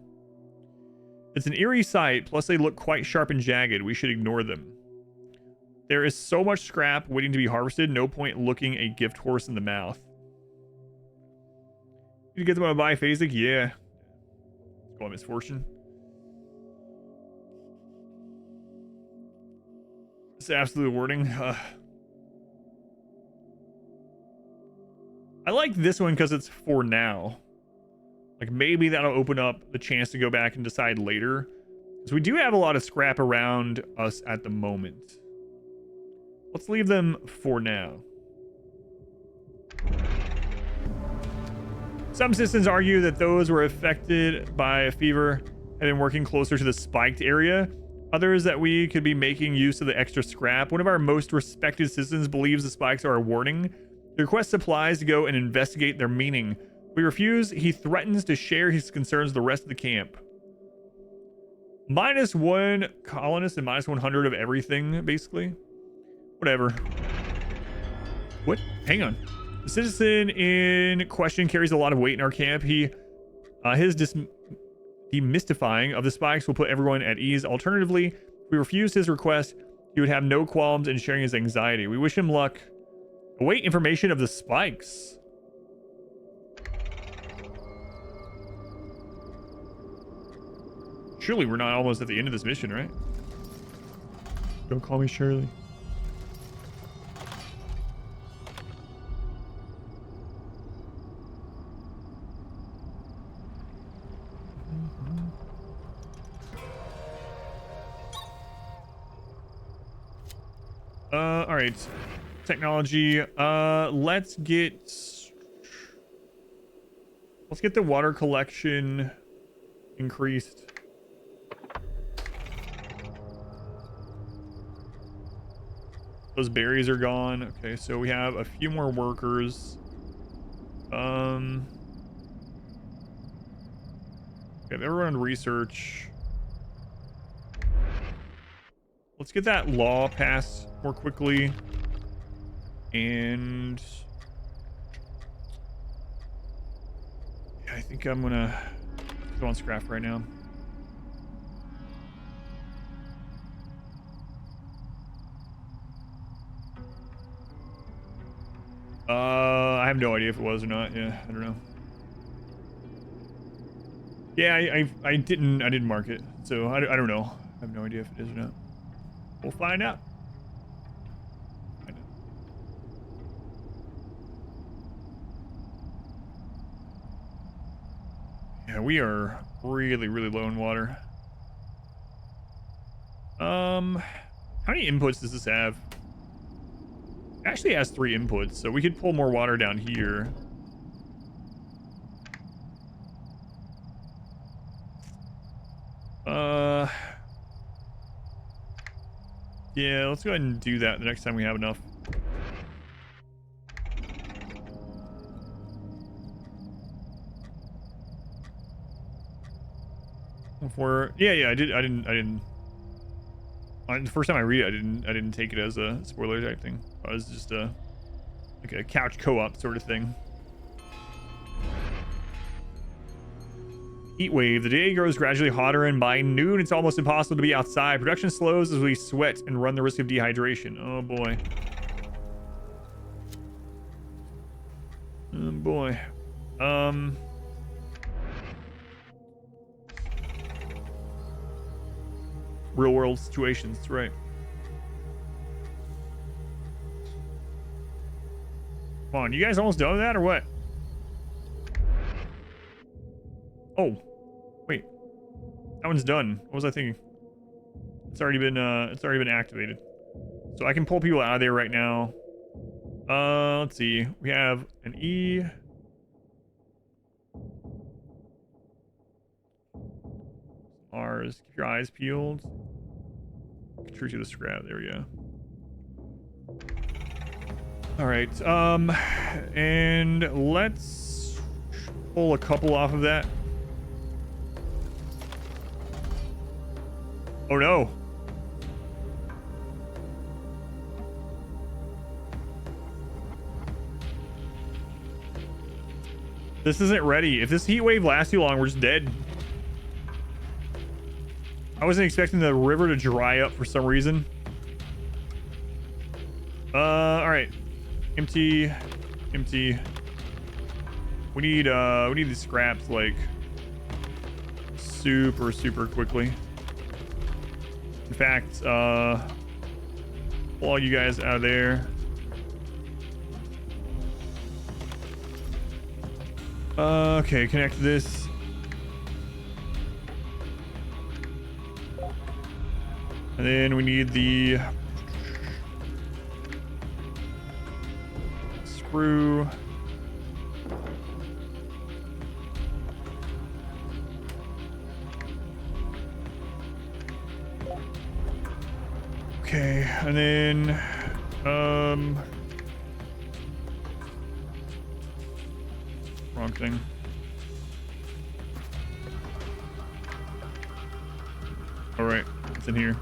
It's an eerie sight, plus they look quite sharp and jagged. We should ignore them. There is so much scrap waiting to be harvested, no point looking a gift horse in the mouth. You get them on a biphasic? Yeah. Let's go on misfortune. It's absolute wording. I like this one because it's for now. Like maybe that'll open up the chance to go back and decide later. Because we do have a lot of scrap around us at the moment. Let's leave them for now. Some citizens argue that those who were affected by a fever have been working closer to the spiked area. Others that we could be making use of the extra scrap. One of our most respected citizens believes the spikes are a warning. He requests supplies to go and investigate their meaning. If we refuse, he threatens to share his concerns with the rest of the camp. -1 colonist and -100 of everything, basically. Whatever. What? Hang on. The citizen in question carries a lot of weight in our camp. His demystifying of the spikes will put everyone at ease. Alternatively, if we refuse his request, he would have no qualms in sharing his anxiety. We wish him luck. Await information of the spikes. Surely we're not almost at the end of this mission, right? Don't call me Shirley. All right. Technology. Let's get the water collection increased. Those berries are gone. Okay, so we have a few more workers. We have everyone on research. Let's get that law passed more quickly. And yeah, I think I'm gonna go on scrap right now. I have no idea if it was or not. Yeah, I don't know. Yeah, I didn't mark it, so I don't know. I have no idea if it is or not. We'll find out. Yeah, we are really low in water. How many inputs does this have? It actually has 3 inputs, so we could pull more water down here. Yeah, let's go ahead and do that the next time we have enough. Yeah, I didn't the first time I read it, I didn't take it as a spoiler type thing. I was just like a couch co-op sort of thing. Heat wave. The day grows gradually hotter, and by noon it's almost impossible to be outside. Production slows as we sweat and run the risk of dehydration. Oh boy. Oh boy. Real world situations, that's right. Come on, you guys almost done with that or what? Oh, wait. That one's done. What was I thinking? It's already been activated. So I can pull people out of there right now. Let's see. We have an E. R's. Keep your eyes peeled. True to the scrap. There we go. All right. And let's pull a couple off of that. Oh no. This isn't ready. If this heat wave lasts too long, we're just dead. I wasn't expecting the river to dry up for some reason. All right. Empty. We need these scraps like super quickly. In fact, pull all you guys out of there. Okay, connect this. And then we need the screw. Okay, and then Wrong thing. All right, it's in here.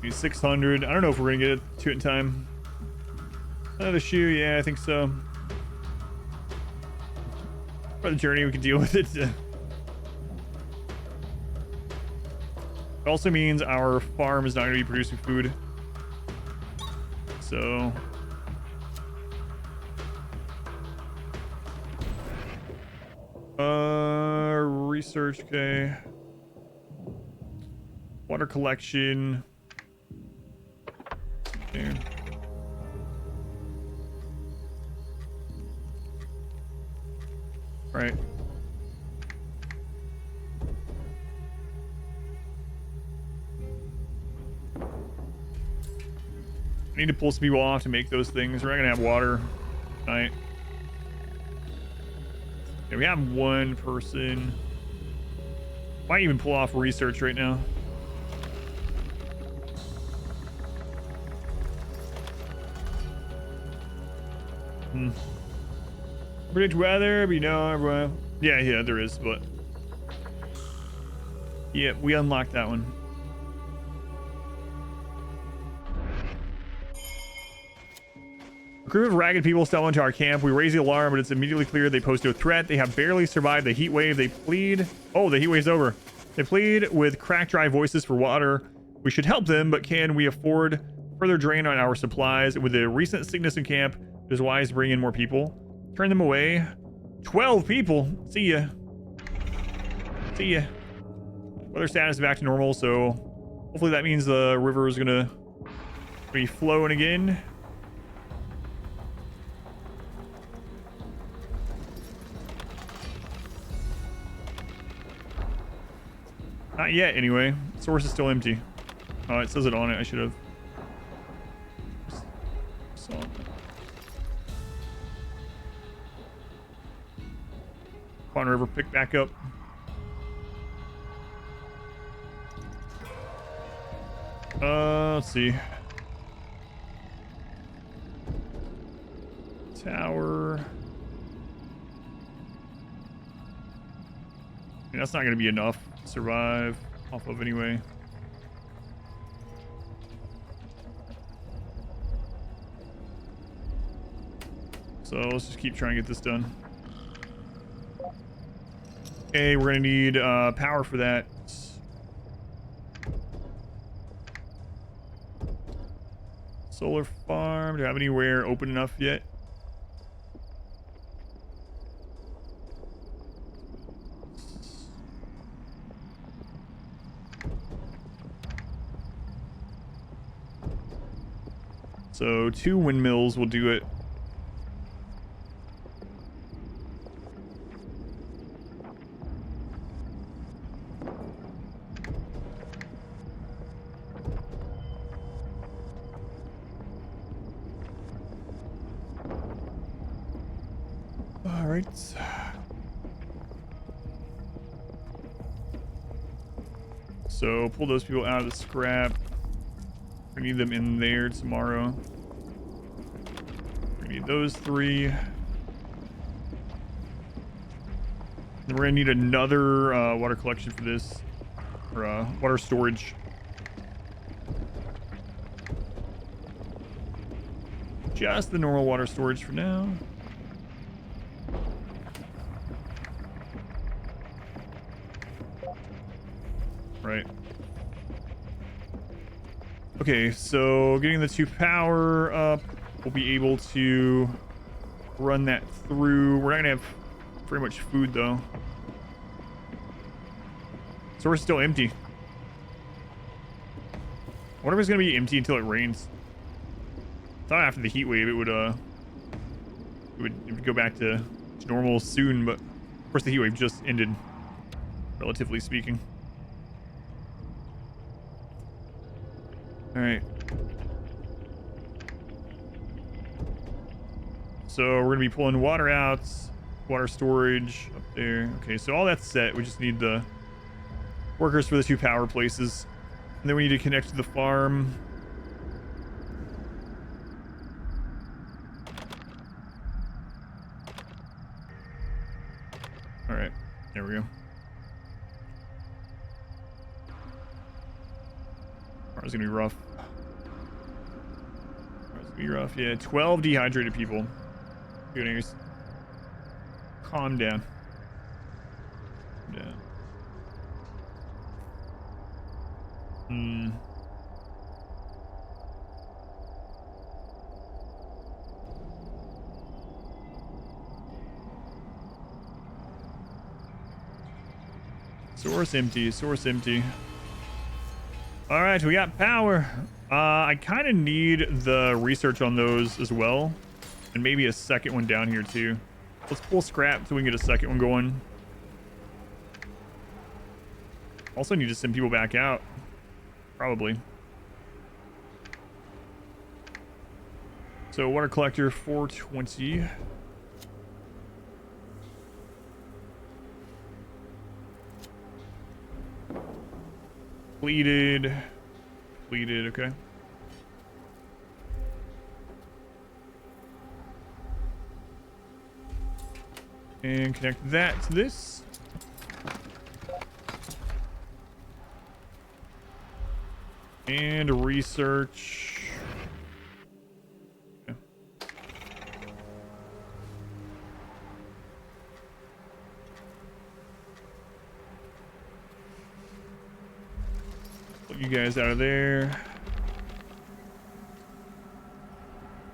Maybe 600. I don't know if we're gonna get it to it in time. Another shoe, yeah, I think so. For the journey, we can deal with it. It also means our farm is not going to be producing food. So... research, okay. Water collection. There. Right. I need to pull some people off to make those things. We're not gonna have water tonight. Yeah, we have one person. Might even pull off research right now. Predict weather, but you know, everyone. Yeah, there is, but yeah, we unlocked that one. A group of ragged people stumble into our camp. We raise the alarm, but it's immediately clear they pose no threat. They have barely survived the heat wave. They plead. Oh, the heat wave's over. They plead with cracked, dry voices for water. We should help them, but can we afford further drain on our supplies? With the recent sickness in camp, it is wise to bring in more people. Turn them away. 12 people. See ya. See ya. Weather status is back to normal, so hopefully that means the river is gonna be flowing again. Not yet, anyway. Source is still empty. Oh, it says it on it. I should have. Pond River, pick back up. Let's see. Tower. I mean, that's not going to be enough to survive off of anyway. So let's just keep trying to get this done. Okay, we're gonna need power for that. Solar farm. Do I have anywhere open enough yet? So 2 windmills will do it. All right. So pull those people out of the scrap. We need them in there tomorrow. We need those 3. And we're gonna need another water collection for this, or water storage. Just the normal water storage for now. Right. Okay, so getting the 2 power up, we'll be able to run that through. We're not gonna have very much food though. So we're still empty. I wonder if it's gonna be empty until it rains. I thought after the heat wave it would go back to normal soon, but of course the heat wave just ended, relatively speaking. All right. So we're gonna be pulling water out, water storage up there. Okay, so all that's set. We just need the workers for the 2 power places. And then we need to connect to the farm. All right, there we go. It's gonna be rough. It's gonna be rough. Yeah, 12 dehydrated people. Good news. Calm down. Calm down. Source empty. Source empty. All right, we got power. I kind of need the research on those as well, and maybe a second one down here too. Let's pull scrap so we can get a second one going. Also need to send people back out, probably. So water collector 420. Depleted, okay. And connect that to this. And research. Okay. Put you guys out of there.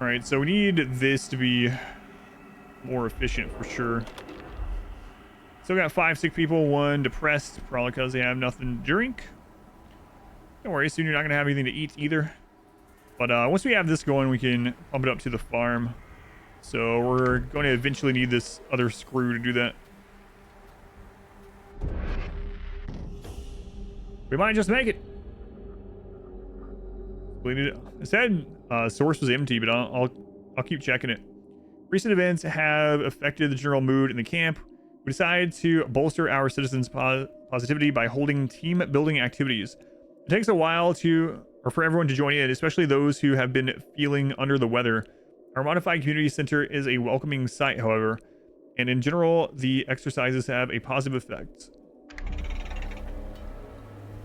All right, so we need this to be more efficient for sure. Still got 5 sick people, 1 depressed, probably because they have nothing to drink. Don't worry, soon you're not going to have anything to eat either. But once we have this going, we can pump it up to the farm. So we're going to eventually need this other screw to do that. We might just make it. It said source was empty, but I'll keep checking it. Recent events have affected the general mood in the camp. We decided to bolster our citizens' positivity by holding team building activities. It takes a while for everyone to join in, especially those who have been feeling under the weather. Our modified community center is a welcoming sight, however, and in general, the exercises have a positive effect.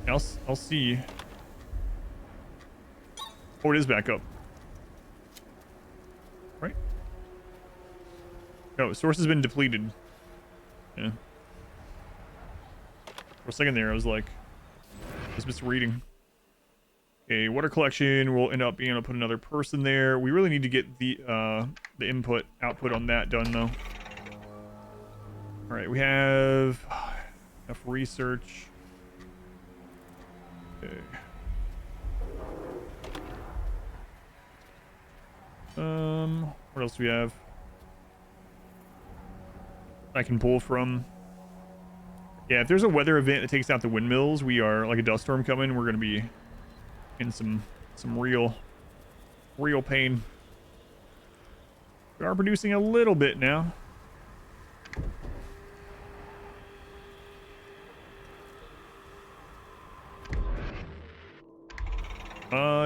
I'll see. Oh, it is back up. Right? Oh, source has been depleted. Yeah. For a second there, I was like, I was misreading. Okay, water collection. We'll end up being able to put another person there. We really need to get the input output on that done though. All right, we have enough research. Okay. What else do we have? I can pull from. Yeah, if there's a weather event that takes out the windmills, we are like a dust storm coming. We're gonna be in some real pain. We are producing a little bit now.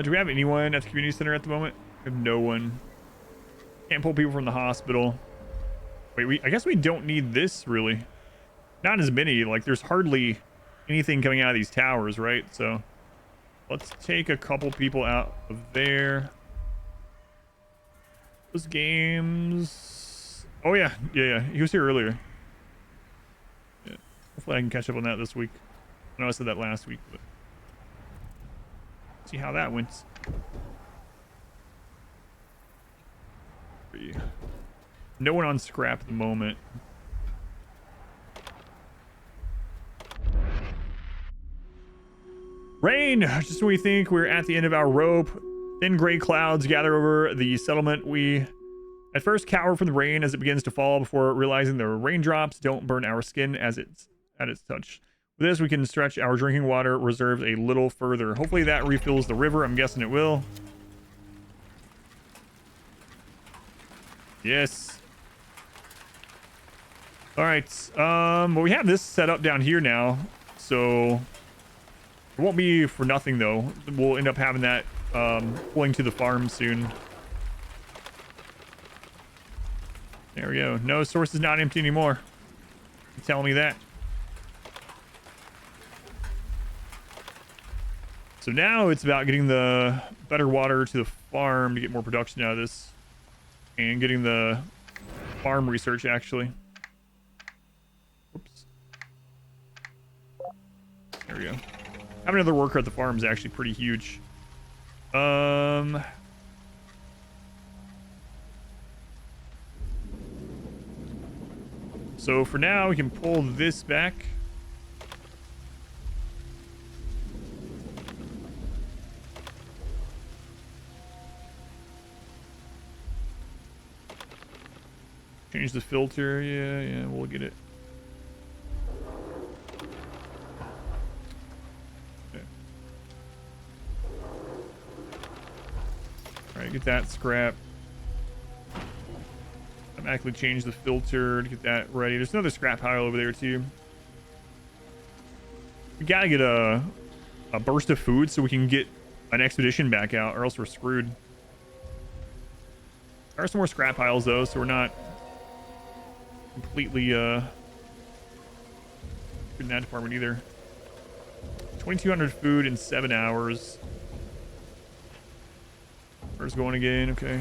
Do we have anyone at the community center at the moment? We have no one. Can't pull people from the hospital. Wait, I guess we don't need this really. Not as many. Like there's hardly anything coming out of these towers, right? So let's take a couple people out of there. Those games. Oh yeah. He was here earlier. Yeah. Hopefully I can catch up on that this week. I know I said that last week, but see how that went. No one on scrap at the moment. Rain! Just when we think we're at the end of our rope, thin gray clouds gather over the settlement. We at first cower from the rain as it begins to fall before realizing the raindrops don't burn our skin as it's at its touch. With this, we can stretch our drinking water reserves a little further. Hopefully that refills the river. I'm guessing it will. Yes. All right. Well, we have this set up down here now, so It won't be for nothing though. We'll end up having that pulling to the farm soon. There we go. No, source is not empty anymore. You're telling me that. So now it's about getting the better water to the farm to get more production out of this. And getting the farm research, actually. Whoops. There we go. Having another worker at the farm is actually pretty huge. So for now, we can pull this back. Change the filter. Yeah, we'll get it. Okay. All right, get that scrap. Automatically change the filter to get that ready. There's another scrap pile over there too. We gotta get a burst of food so we can get an expedition back out, or else we're screwed. There are some more scrap piles though, so we're not completely in that department either. 2,200 food in 7 hours. Where's going again? Okay.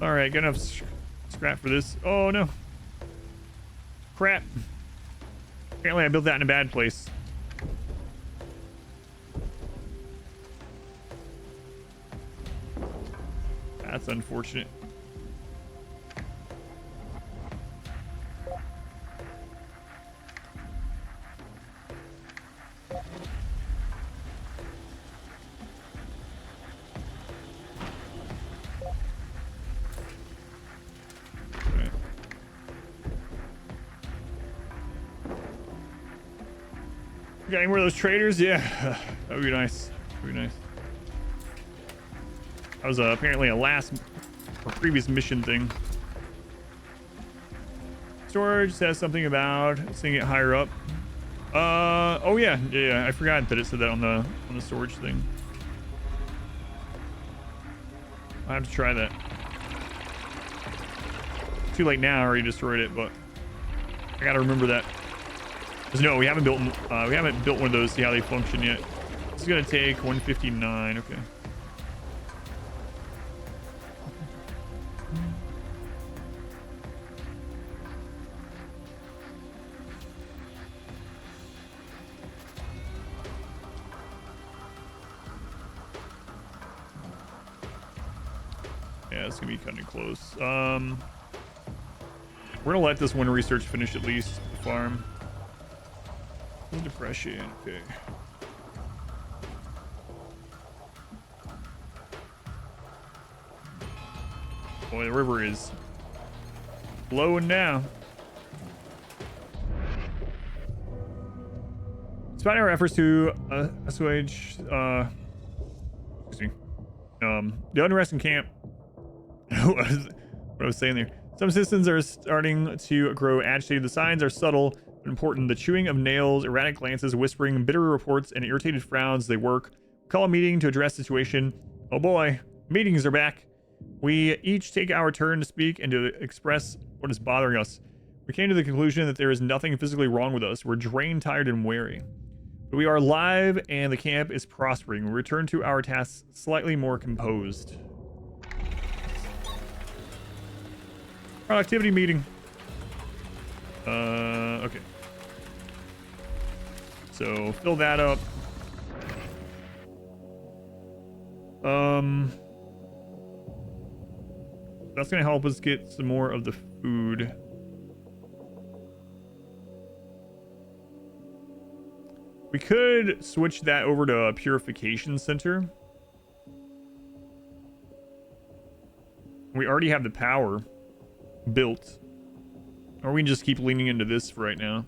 All right, got enough scrap for this. Oh no. Crap. Apparently I built that in a bad place. That's unfortunate. Okay. Got any more of those traders? Yeah, that would be nice. That would be nice. That was apparently a last or previous mission thing. Storage says something about seeing it higher up. Oh yeah, I forgot that it said that on the storage thing. I have to try that. Too late now, I already destroyed it, but I gotta remember that. Because no, we haven't built one of those. See how they function yet. This is gonna take 159. Okay. Yeah, it's gonna be cutting it close. We're gonna let this one research finish at least. The farm. Depression. Okay. Boy, the river is flowing now. Despite our efforts to assuage the unrest in camp. What I was saying there. Some citizens are starting to grow agitated. The signs are subtle but important. The chewing of nails, erratic glances, whispering, bitter reports, and irritated frowns. They work. Call a meeting to address the situation. Oh boy, meetings are back. We each take our turn to speak and to express what is bothering us. We came to the conclusion that there is nothing physically wrong with us. We're drained, tired, and weary. But we are alive, and the camp is prospering. We return to our tasks slightly more composed. Productivity meeting. Okay. So fill that up. That's gonna help us get some more of the food. We could switch that over to a purification center. We already have the power built. Or we can just keep leaning into this for right now.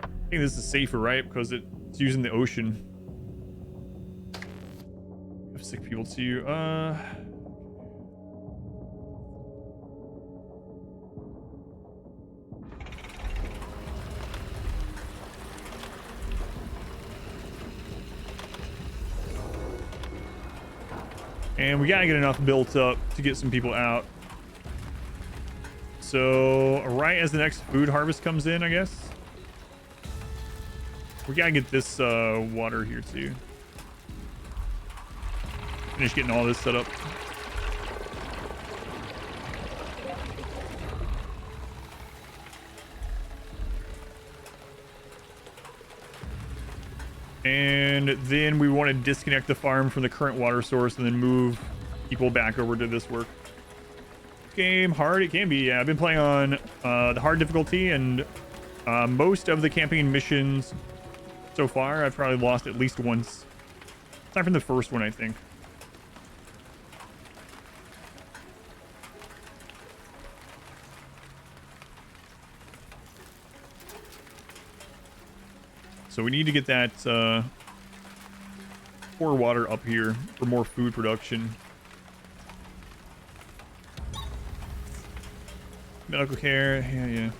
I think this is safer, right? Because it It's using the ocean. Have sick people too. And we gotta get enough built up to get some people out. So right as the next food harvest comes in, I guess. We gotta get this water here too. Finish getting all this set up. And then we want to disconnect the farm from the current water source and then move people back over to this work. Game hard, it can be. Yeah, I've been playing on the hard difficulty, and most of the camping missions so far I've probably lost at least once. Aside from the first one, I think. So we need to get that pour water up here for more food production. Medical care, yeah.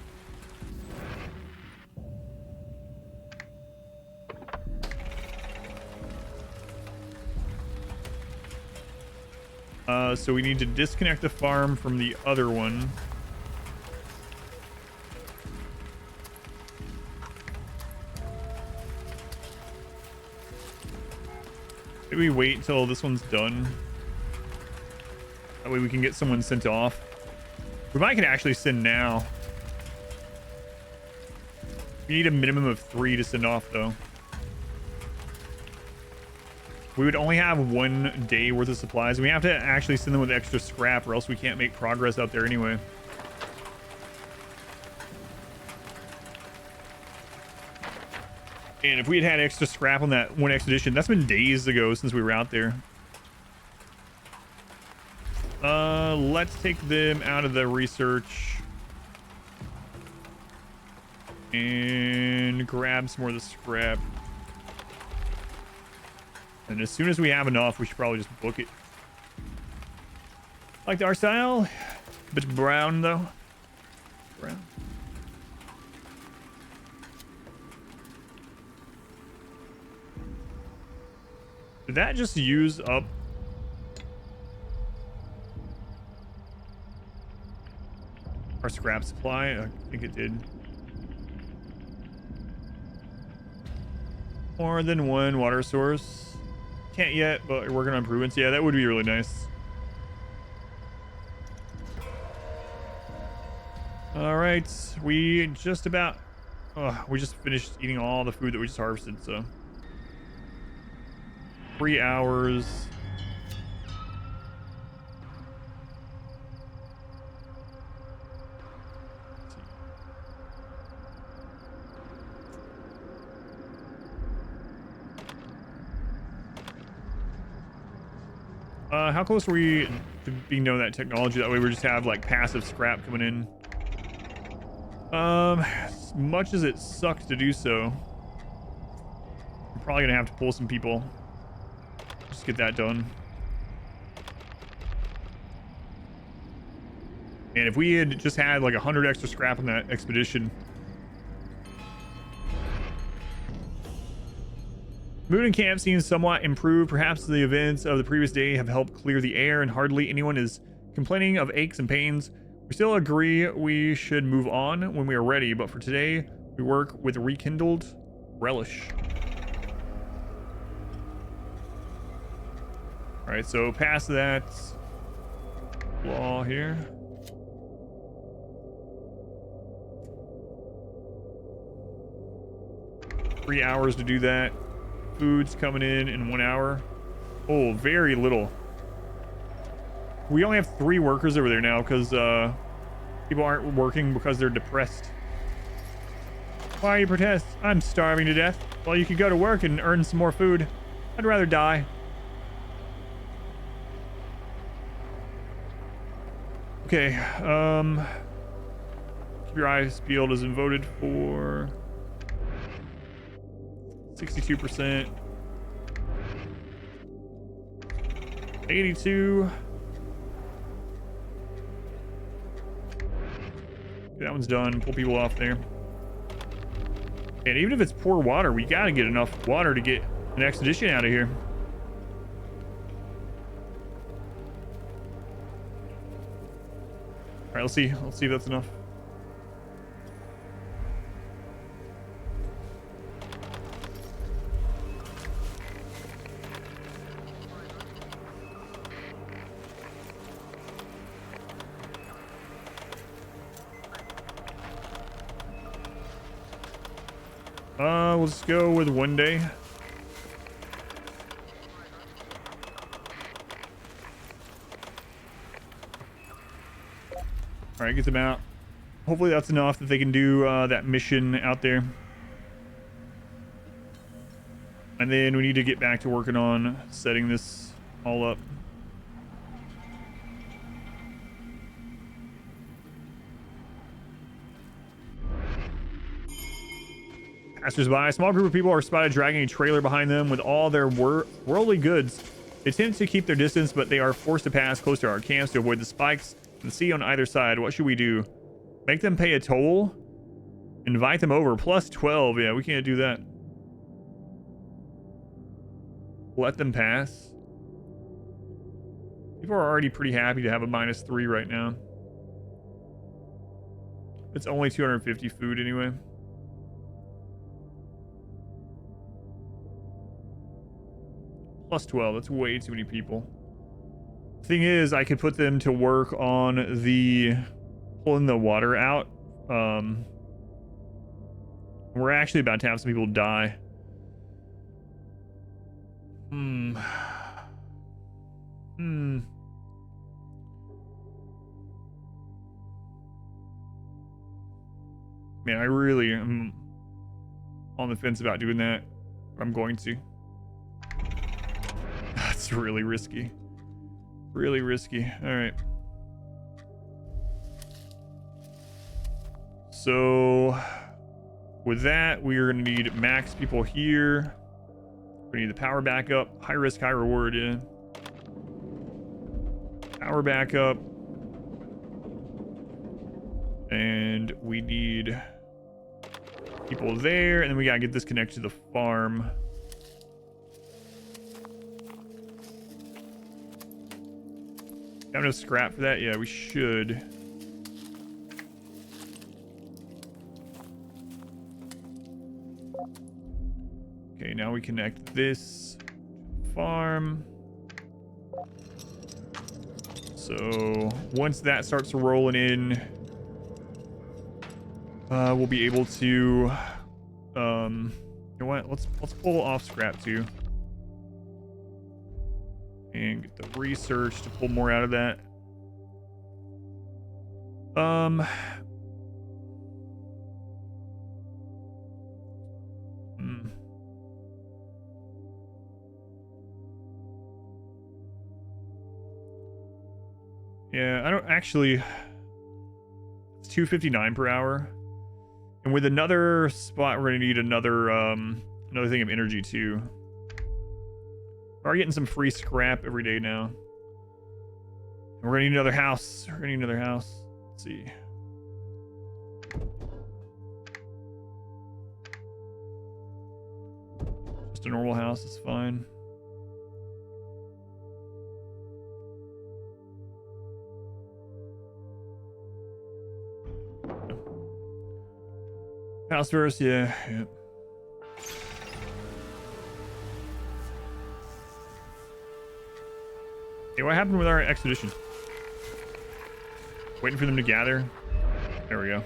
So we need to disconnect the farm from the other one. Maybe we wait until this one's done. That way we can get someone sent off. We might can actually send now. We need a minimum of 3 to send off, though. We would only have 1 day worth of supplies. We have to actually send them with extra scrap, or else we can't make progress out there anyway. And if we had had extra scrap on that one expedition, that's been days ago since we were out there. Let's take them out of the research and grab some more of the scrap. And as soon as we have enough, we should probably just book it. Like our style, a bit brown though. Brown. Did that just use up? Our scrap supply? I think it did. More than one water source. Can't yet, but we're working on improvements. Yeah, that would be really nice. All right, we just about... we just finished eating all the food that we just harvested, so... 3 hours. How close are we to being known that technology? That way we just have like passive scrap coming in. As much as it sucks to do so, I'm probably gonna have to pull some people. Just get that done. And if we had just had like 100 extra scrap on that expedition. Mood and camp seems somewhat improved. Perhaps the events of the previous day have helped clear the air and hardly anyone is complaining of aches and pains. We still agree we should move on when we are ready, but for today, we work with rekindled relish. All right, so past that law here. Three hours to do that. Food's coming in 1 hour. Oh, very little. We only have 3 workers over there now because people aren't working because they're depressed. Why you protest? I'm starving to death. Well, you could go to work and earn some more food. I'd rather die. Okay, keep your eyes peeled has been voted for. 62%. 82. Okay, that one's done. Pull people off there. And even if it's poor water, we gotta get enough water to get an expedition out of here. All right, let's see. Let's see if that's enough. Let's go with 1 day. All right, get them out. Hopefully that's enough that they can do that mission out there. And then we need to get back to working on setting this all up. Passers-by. A small group of people are spotted dragging a trailer behind them with all their worldly goods. They tend to keep their distance, but they are forced to pass close to our camps to avoid the spikes in the sea on either side. What should we do? Make them pay a toll? Invite them over. Plus 12. Yeah, we can't do that. Let them pass. People are already pretty happy to have a -3 right now. It's only 250 food anyway. Plus 12, that's way too many people. Thing is, I could put them to work on the pulling the water out. We're actually about to have some people die. Man, I really am on the fence about doing that. I'm going to. That's really risky. Really risky. All right. So with that, we are going to need max people here. We need the power backup. High risk, high reward. Yeah. Power backup. And we need people there. And then we got to get this connected to the farm. Have enough scrap for that? Yeah, we should. Okay, now we connect this farm. So once that starts rolling in, we'll be able to, you know what? Let's pull off scrap too. And get the research to pull more out of that. Yeah, I don't actually. It's 259 per hour. And with another spot, we're gonna need another thing of energy too. We're getting some free scrap every day now. And we're gonna need another house. We're gonna need another house. Let's see. Just a normal house is fine. House first, yeah. Hey, what happened with our expedition? Waiting for them to gather. There we go.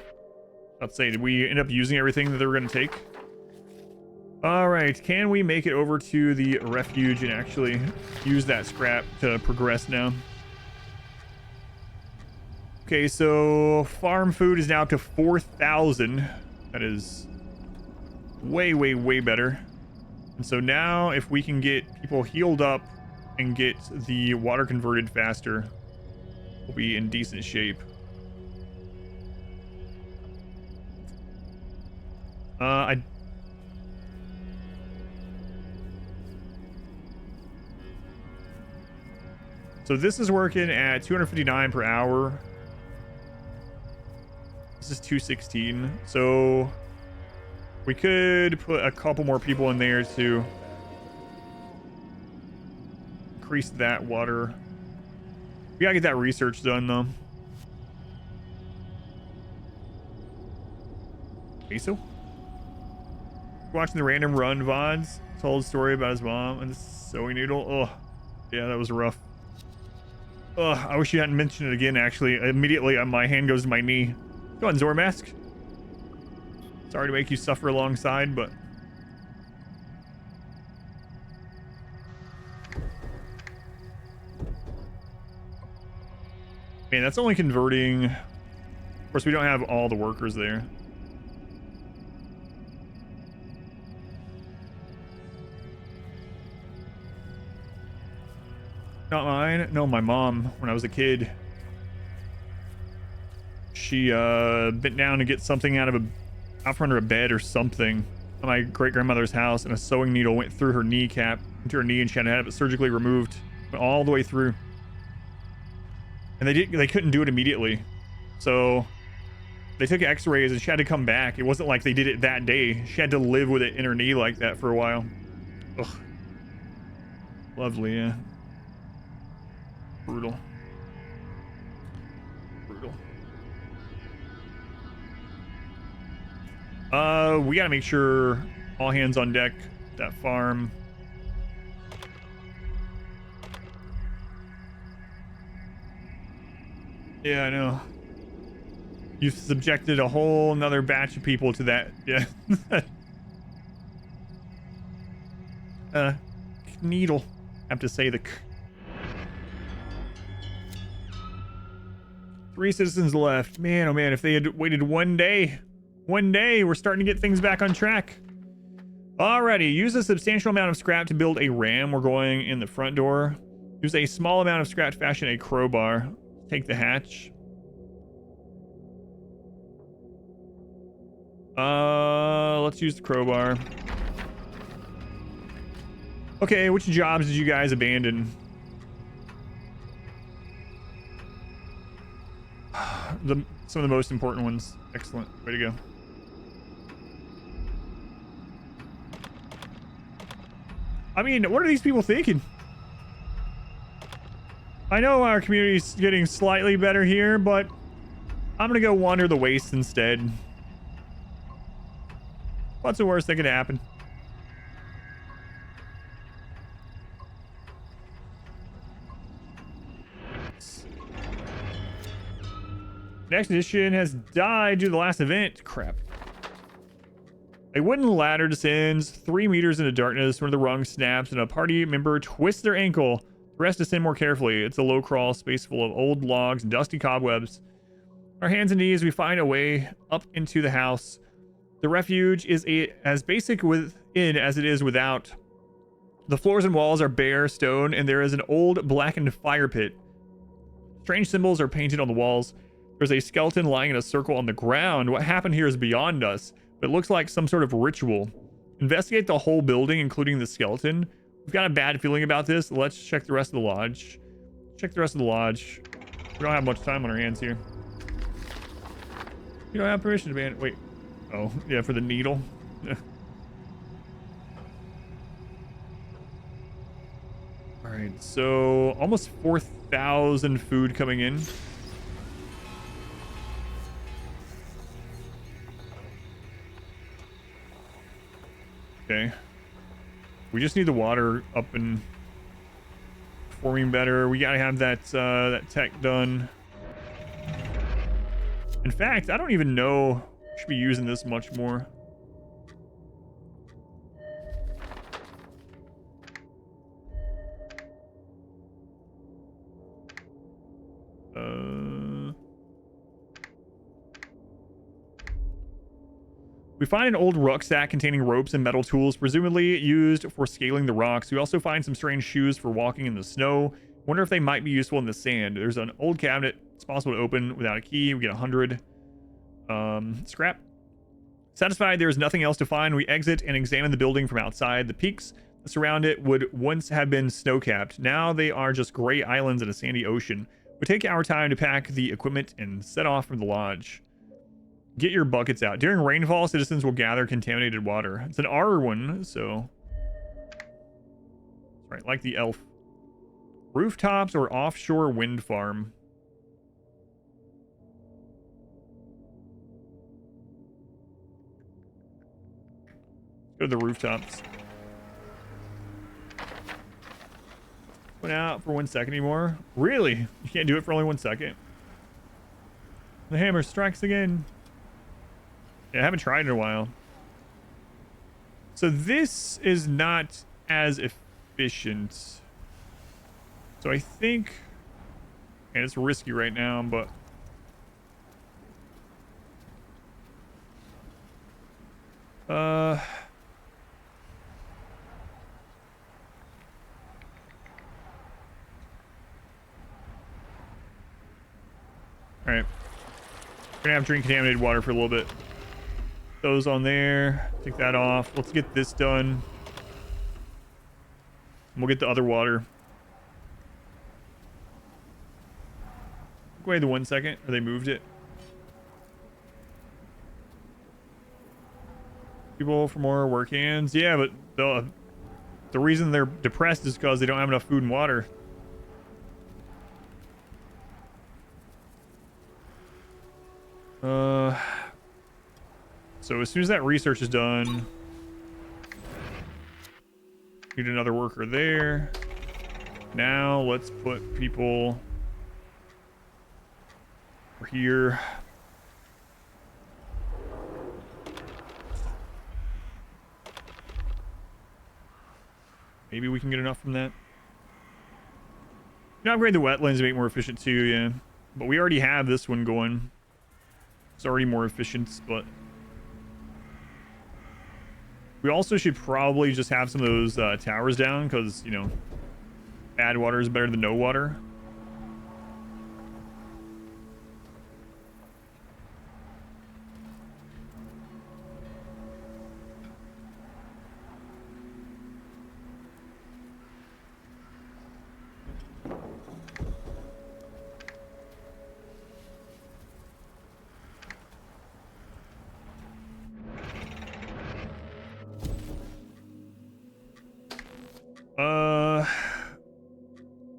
Let's say, did we end up using everything that they were going to take? All right, can we make it over to the refuge and actually use that scrap to progress now? Okay, so farm food is now up to 4,000. That is way, way, way better. And so now if we can get people healed up and get the water converted faster, we'll be in decent shape. So this is working at 259 per hour. This is 216. So we could put a couple more people in there to increase that water. We gotta get that research done though. Queso? Watching the random run VODs. Told a story about his mom and the sewing needle. Oh, yeah, that was rough. I wish you hadn't mentioned it again, actually. Immediately, my hand goes to my knee. Go on, Zormask. Sorry to make you suffer alongside, but... Man, that's only converting... Of course, we don't have all the workers there. Not mine. No, my mom, when I was a kid. She bent down to get something out from under a bed or something at my great-grandmother's house, and a sewing needle went through her kneecap, into her knee, and she had to have it surgically removed. Went all the way through. And they couldn't do it immediately. So they took x-rays and she had to come back. It wasn't like they did it that day. She had to live with it in her knee like that for a while. Ugh. Lovely, yeah. Brutal. Brutal. We gotta make sure all hands on deck. That farm. Yeah, I know. You've subjected a whole nother batch of people to that. Yeah. Needle. Have to say the k. 3 citizens left. Man, oh man, if they had waited one day, we're starting to get things back on track. Alrighty, use a substantial amount of scrap to build a ram. We're going in the front door. Use a small amount of scrap to fashion a crowbar. Take the hatch. Let's use the crowbar. Okay, which jobs did you guys abandon? Some of the most important ones. Excellent. Way to go. I mean, what are these people thinking? I know our community's getting slightly better here, but I'm gonna go wander the waste instead. What's the worst that could happen? Next edition has died due to the last event. Crap. A wooden ladder descends 3 meters into darkness when the rung snaps and a party member twists their ankle. The rest descend more carefully. It's a low crawl space full of old logs and dusty cobwebs. Our hands and knees, we find a way up into the house. The refuge is as basic within as it is without. The floors and walls are bare stone, and there is an old blackened fire pit. Strange symbols are painted on the walls. There's a skeleton lying in a circle on the ground. What happened here is beyond us, but it looks like some sort of ritual. Investigate the whole building, including the skeleton. We've got a bad feeling about this. Let's check the rest of the lodge. Check the rest of the lodge. We don't have much time on our hands here. You don't have permission to ban. Wait. Oh, yeah, for the needle. All right, so almost 4,000 food coming in. Okay. We just need the water up and performing better. We gotta have that that tech done. In fact, I don't even know we should be using this much more. We find an old rucksack containing ropes and metal tools, presumably used for scaling the rocks. We also find some strange shoes for walking in the snow. Wonder if they might be useful in the sand. There's an old cabinet. It's possible to open without a key. We get 100 scrap. Satisfied there's nothing else to find, we exit and examine the building from outside. The peaks surround it would once have been snow-capped. Now they are just gray islands in a sandy ocean. We take our time to pack the equipment and set off from the lodge. Get your buckets out. During rainfall, citizens will gather contaminated water. It's an R one, so... Right, like the elf. Rooftops or offshore wind farm. Go to the rooftops. Went out for 1 second anymore. Really? You can't do it for only 1 second? The hammer strikes again. Yeah, I haven't tried in a while. So this is not as efficient. So I think... And it's risky right now, but... Alright. We're gonna have to drink contaminated water for a little bit. Those on there. Take that off. Let's get this done. We'll get the other water. Wait the 1 second, or they moved it. People for more work hands. Yeah, but the reason they're depressed is because they don't have enough food and water. So as soon as that research is done, need another worker there. Now let's put people over here. Maybe we can get enough from that. You can upgrade the wetlands to make it more efficient too, yeah. But we already have this one going. It's already more efficient, but... We also should probably just have some of those towers down, because, you know, bad water is better than no water.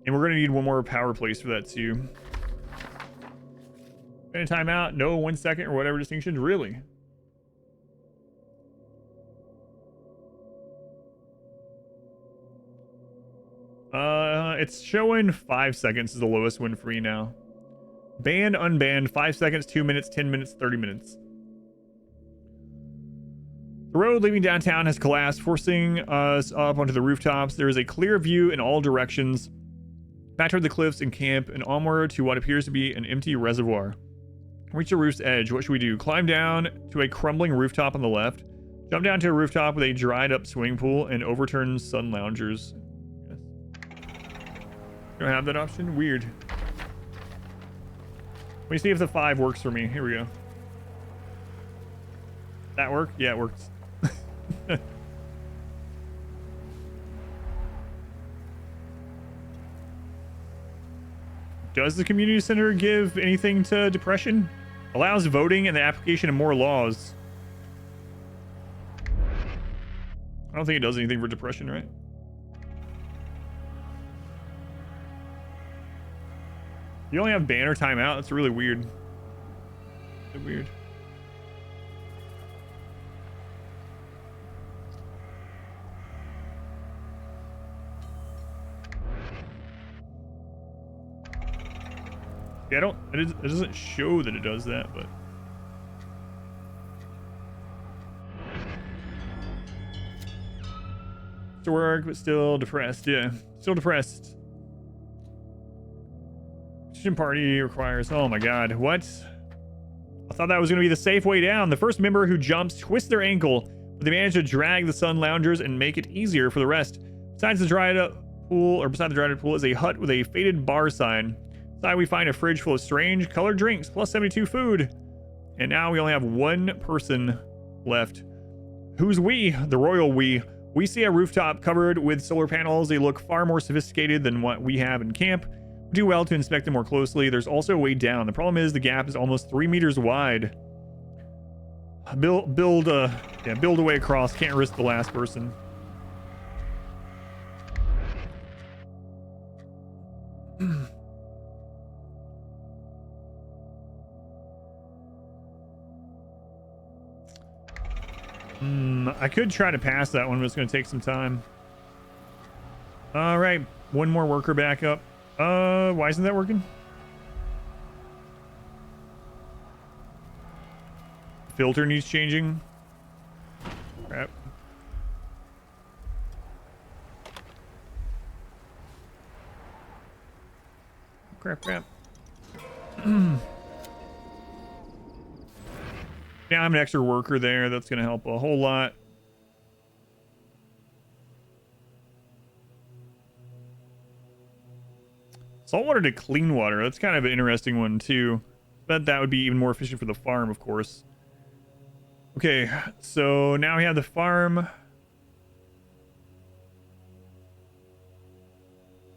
And we're going to need one more power place for that too. Any timeout? No, 1 second or whatever distinctions? Really? It's showing 5 seconds is the lowest win free now. Banned, unbanned, 5 seconds, 2 minutes, 10 minutes, 30 minutes. The road leaving downtown has collapsed, forcing us up onto the rooftops. There is a clear view in all directions. Back toward the cliffs and camp, and onward to what appears to be an empty reservoir. Reach the roof's edge. What should we do? Climb down to a crumbling rooftop on the left. Jump down to a rooftop with a dried up swimming pool and overturned sun loungers. Yes. Don't have that option? Weird. Let me see if the 5 works for me. Here we go. That work? Yeah, it works. Does the community center give anything to depression? Allows voting and the application of more laws. I don't think it does anything for depression, right? You only have banner timeout. That's really weird. That's weird. Yeah, it doesn't show that it does that, but... To work, but still depressed. Yeah, still depressed. Kitchen party requires... Oh my god, what? I thought that was going to be the safe way down. The first member who jumps twists their ankle, but they manage to drag the sun loungers and make it easier for the rest. Beside the dried up pool is a hut with a faded bar sign. Inside we find a fridge full of strange colored drinks, plus 72 food. And now we only have one person left. Who's we? The royal we. We see a rooftop covered with solar panels. They look far more sophisticated than what we have in camp. We do well to inspect them more closely. There's also a way down. The problem is the gap is almost 3 meters wide. Build a way across. Can't risk the last person. I could try to pass that one, but it's going to take some time. All right, one more worker back up. Why isn't that working? Filter needs changing. Crap. Crap. Yeah, I'm an extra worker there. That's going to help a whole lot. Saltwater to clean water. That's kind of an interesting one, too. Bet that would be even more efficient for the farm, of course. Okay, so now we have the farm.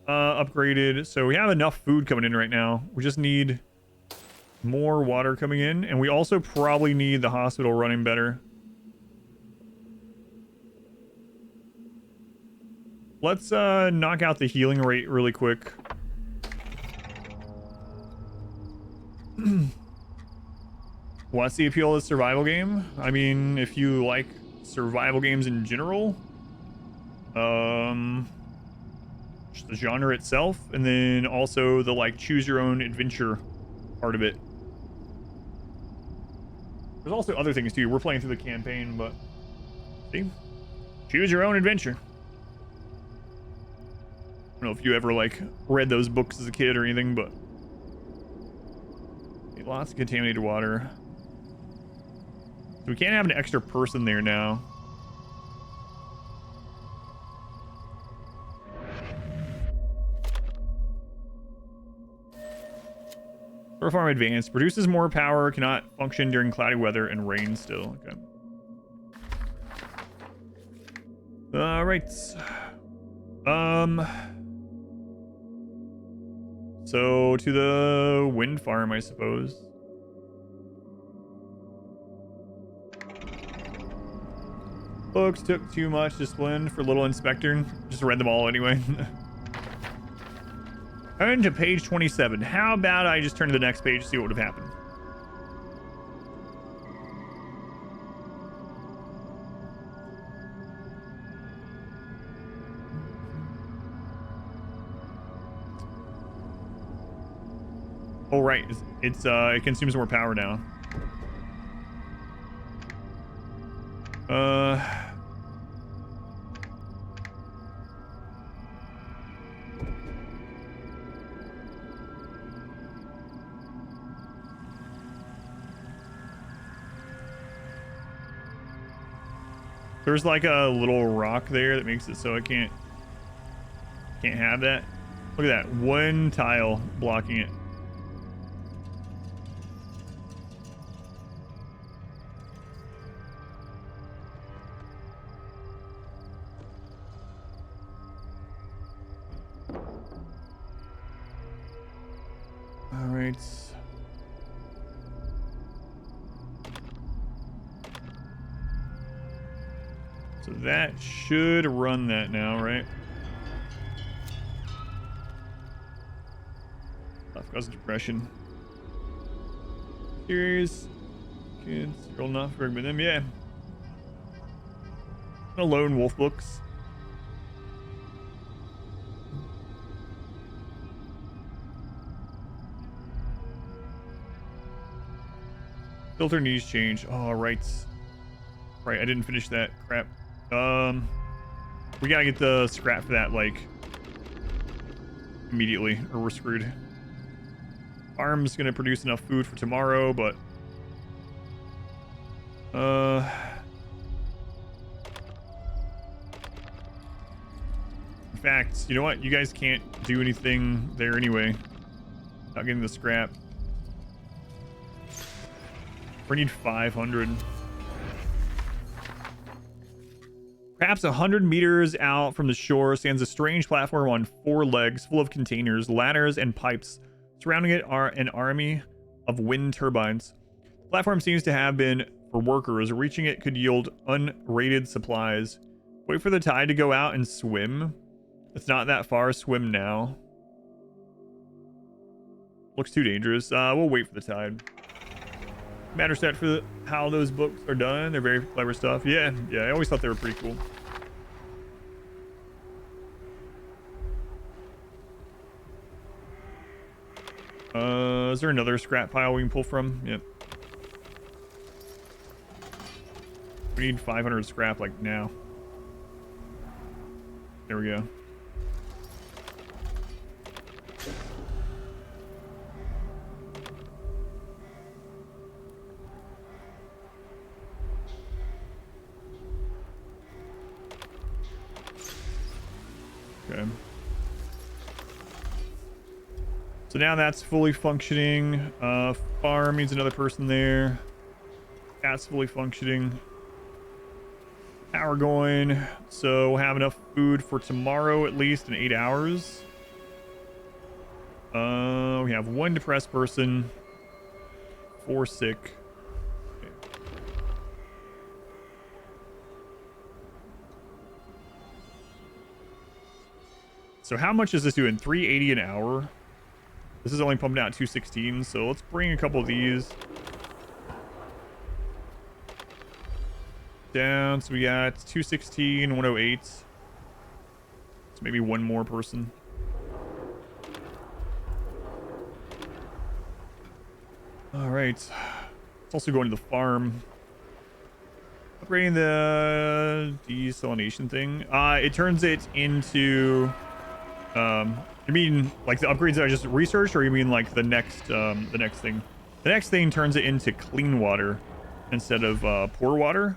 Upgraded. So we have enough food coming in right now. We just need more water coming in, and we also probably need the hospital running better. Let's knock out the healing rate really quick. What's the appeal of the survival game? I mean, if you like survival games in general, just the genre itself, and then also the like choose your own adventure part of it. There's also other things too. We're playing through the campaign, but see, choose your own adventure. I don't know if you ever like read those books as a kid or anything, but lots of contaminated water. So we can't have an extra person there now. Solar farm advanced. Produces more power. Cannot function during cloudy weather and rain still. Okay. All right. So to the wind farm, I suppose. Books took too much discipline for little inspector. Just read them all anyway. Turn to page 27. How about I just turn to the next page to see what would have happened? Oh, right. It consumes more power now. There's like a little rock there that makes it so I can't have that. Look at that. One tile blocking it. All right. So that should run that now, right? That causes depression. Serious kids scroll enough for them, yeah. Lone wolf books. Filter needs change. Oh, right. Right, I didn't finish that. Crap. We gotta get the scrap for that, like, immediately, or we're screwed. Farm's gonna produce enough food for tomorrow, but... In fact, you know what? You guys can't do anything there anyway. Not getting the scrap. We need 500. Perhaps 100 meters out from the shore stands a strange platform on 4 legs full of containers, ladders, and pipes. Surrounding it are an army of wind turbines. The platform seems to have been for workers. Reaching it could yield unrated supplies. Wait for the tide to go out and swim. It's not that far. Swim now. Looks too dangerous. We'll wait for the tide. Mad respect for how those books are done. They're very clever stuff. Yeah, I always thought they were pretty cool. Is there another scrap pile we can pull from? Yep. We need 500 scrap like now. There we go. Okay. So now that's fully functioning. Farm needs another person there. That's fully functioning. Power going. So we'll have enough food for tomorrow at least in 8 hours. We have 1 depressed person. 4 sick. Okay. So how much is this doing? 380 an hour. This is only pumping out 216, so let's bring a couple of these down. So we got 216, 108. So maybe 1 more person. All right. It's also going to the farm. Upgrading the desalination thing. It turns it into... you mean like the upgrades that I just researched, or you mean like the next thing? The next thing turns it into clean water instead of poor water.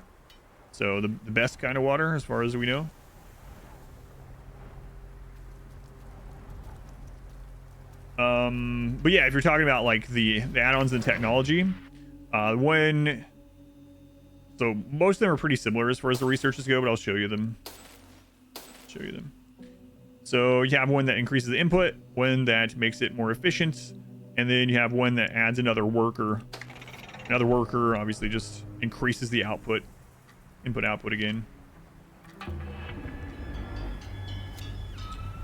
So the best kind of water as far as we know. But yeah, if you're talking about like the add-ons and technology, so most of them are pretty similar as far as the researches go, but I'll show you them. So you have one that increases the input, one that makes it more efficient, and then you have one that adds another worker. Another worker obviously just increases the output, input-output again.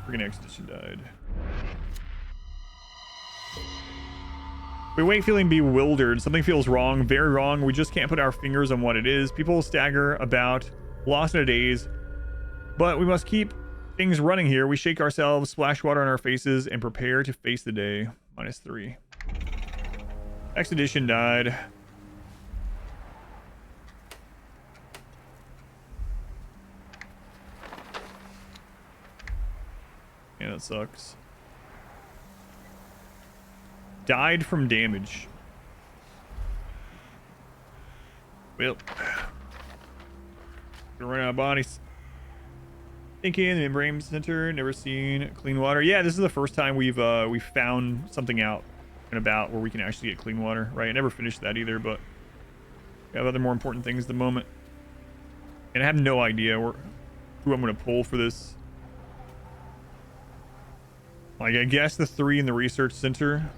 Freaking expedition died. We wait feeling bewildered. Something feels wrong, very wrong. We just can't put our fingers on what it is. People stagger about, lost in a daze, but we must keep things running here. We shake ourselves, splash water on our faces, and prepare to face the day. -3. Expedition died. Yeah, that sucks. Died from damage. Well, gonna run out of bodies. Thinking the membrane center, never seen clean water. Yeah, this is the first time we've found something out and about where we can actually get clean water. Right, I never finished that either, but we have other more important things at the moment. And I have no idea who I'm gonna pull for this. Like, I guess the 3 in the research center.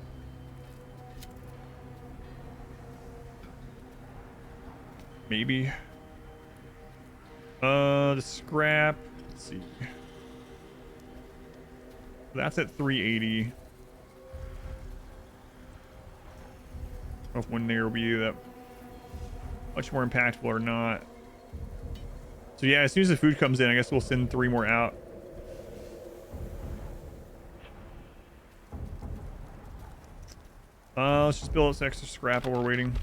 Maybe. The scrap. Let's see. That's at 380. I don't know if one there will be that much more impactful or not. So yeah, as soon as the food comes in, I guess we'll send 3 more out. Let's just build this extra scrap while we're waiting.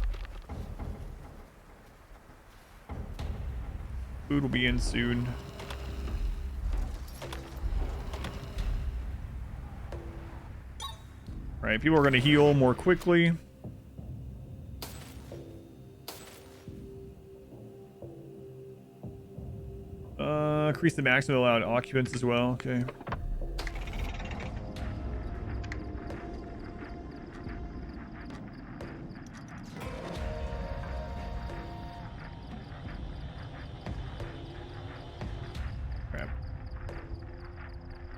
Food will be in soon. Alright, people are going to heal more quickly. Increase the maximum allowed occupants as well. Okay.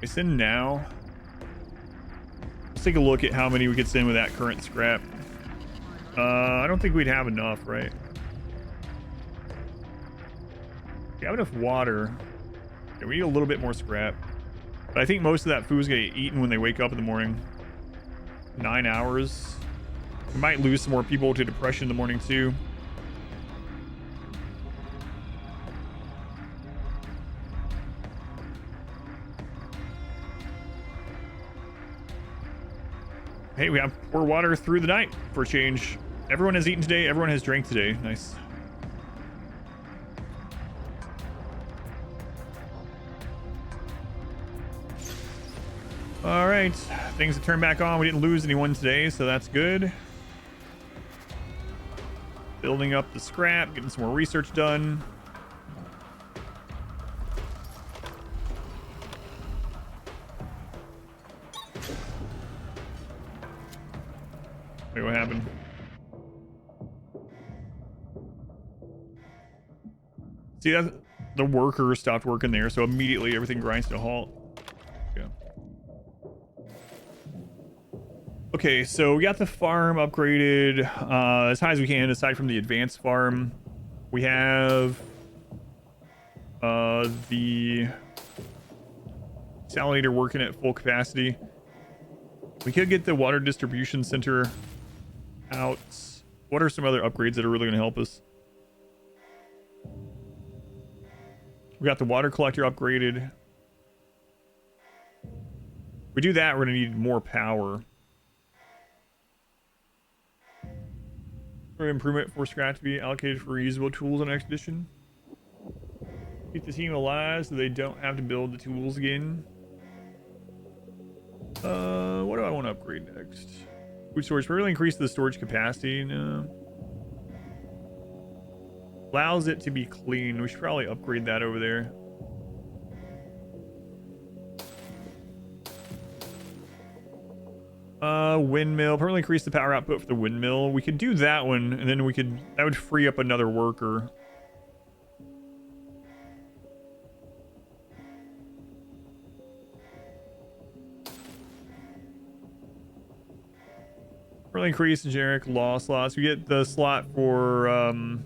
I send now. Let's take a look at how many we could send with that current scrap. I don't think we'd have enough, right? We have enough water. Yeah, we need a little bit more scrap. But I think most of that food's gonna get eaten when they wake up in the morning. 9 hours. We might lose some more people to depression in the morning too. Hey, we have pour water through the night for a change. Everyone has eaten today. Everyone has drank today. Nice. All right. Things have turned back on. We didn't lose anyone today, so that's good. Building up the scrap, getting some more research done. Wait, what happened? See, that the worker stopped working there, so immediately everything grinds to a halt. Yeah. Okay, so we got the farm upgraded as high as we can, aside from the advanced farm. We have the salinator working at full capacity. We could get the water distribution center out. What are some other upgrades that are really going to help us? We got the water collector upgraded. If we do that, we're going to need more power. For improvement for scrap to be allocated for reusable tools on expedition. Keep the team alive so they don't have to build the tools again. What do I want to upgrade next? Food storage. Probably increase the storage capacity. No. Allows it to be clean. We should probably upgrade that over there. Windmill. Probably increase the power output for the windmill. We could do that one, and then that would free up another worker. Really increase the generic law slots. We get the slot for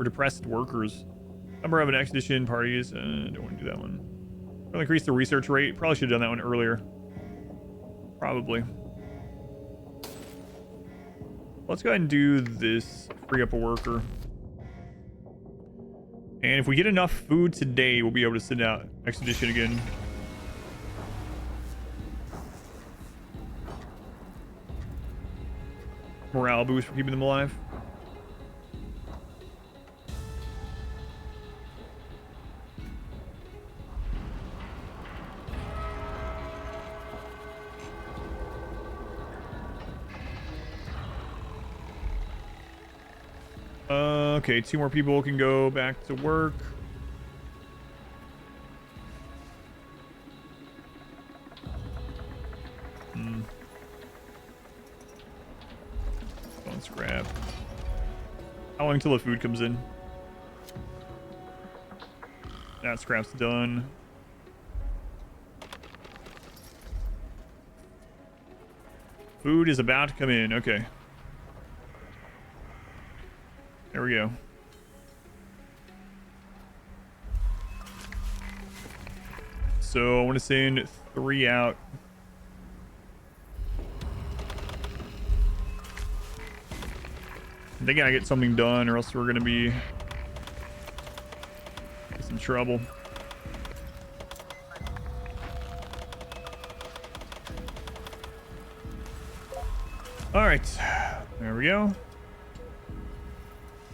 depressed workers. Number of an expedition parties. Don't want to do that one. Really increase the research rate. Probably should have done that one earlier. Probably. Let's go ahead and do this. Free up a worker. And if we get enough food today, we'll be able to send out expedition again. Morale boost for keeping them alive. Okay, 2 more people can go back to work. Scrap. How long until the food comes in? That scrap's done. Food is about to come in. Okay. There we go. So I want to send 3 out. They gotta get something done, or else we're gonna be in some trouble. All right, there we go.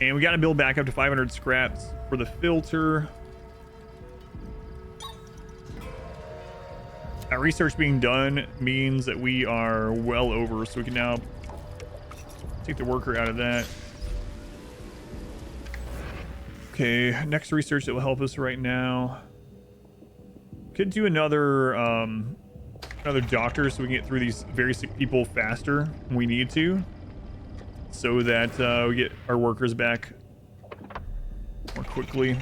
And we gotta build back up to 500 scraps for the filter. That research being done means that we are well over, so we can now take the worker out of that. Okay, next research that will help us right now. Could do another doctor so we can get through these very sick people faster when we need to, so that we get our workers back more quickly.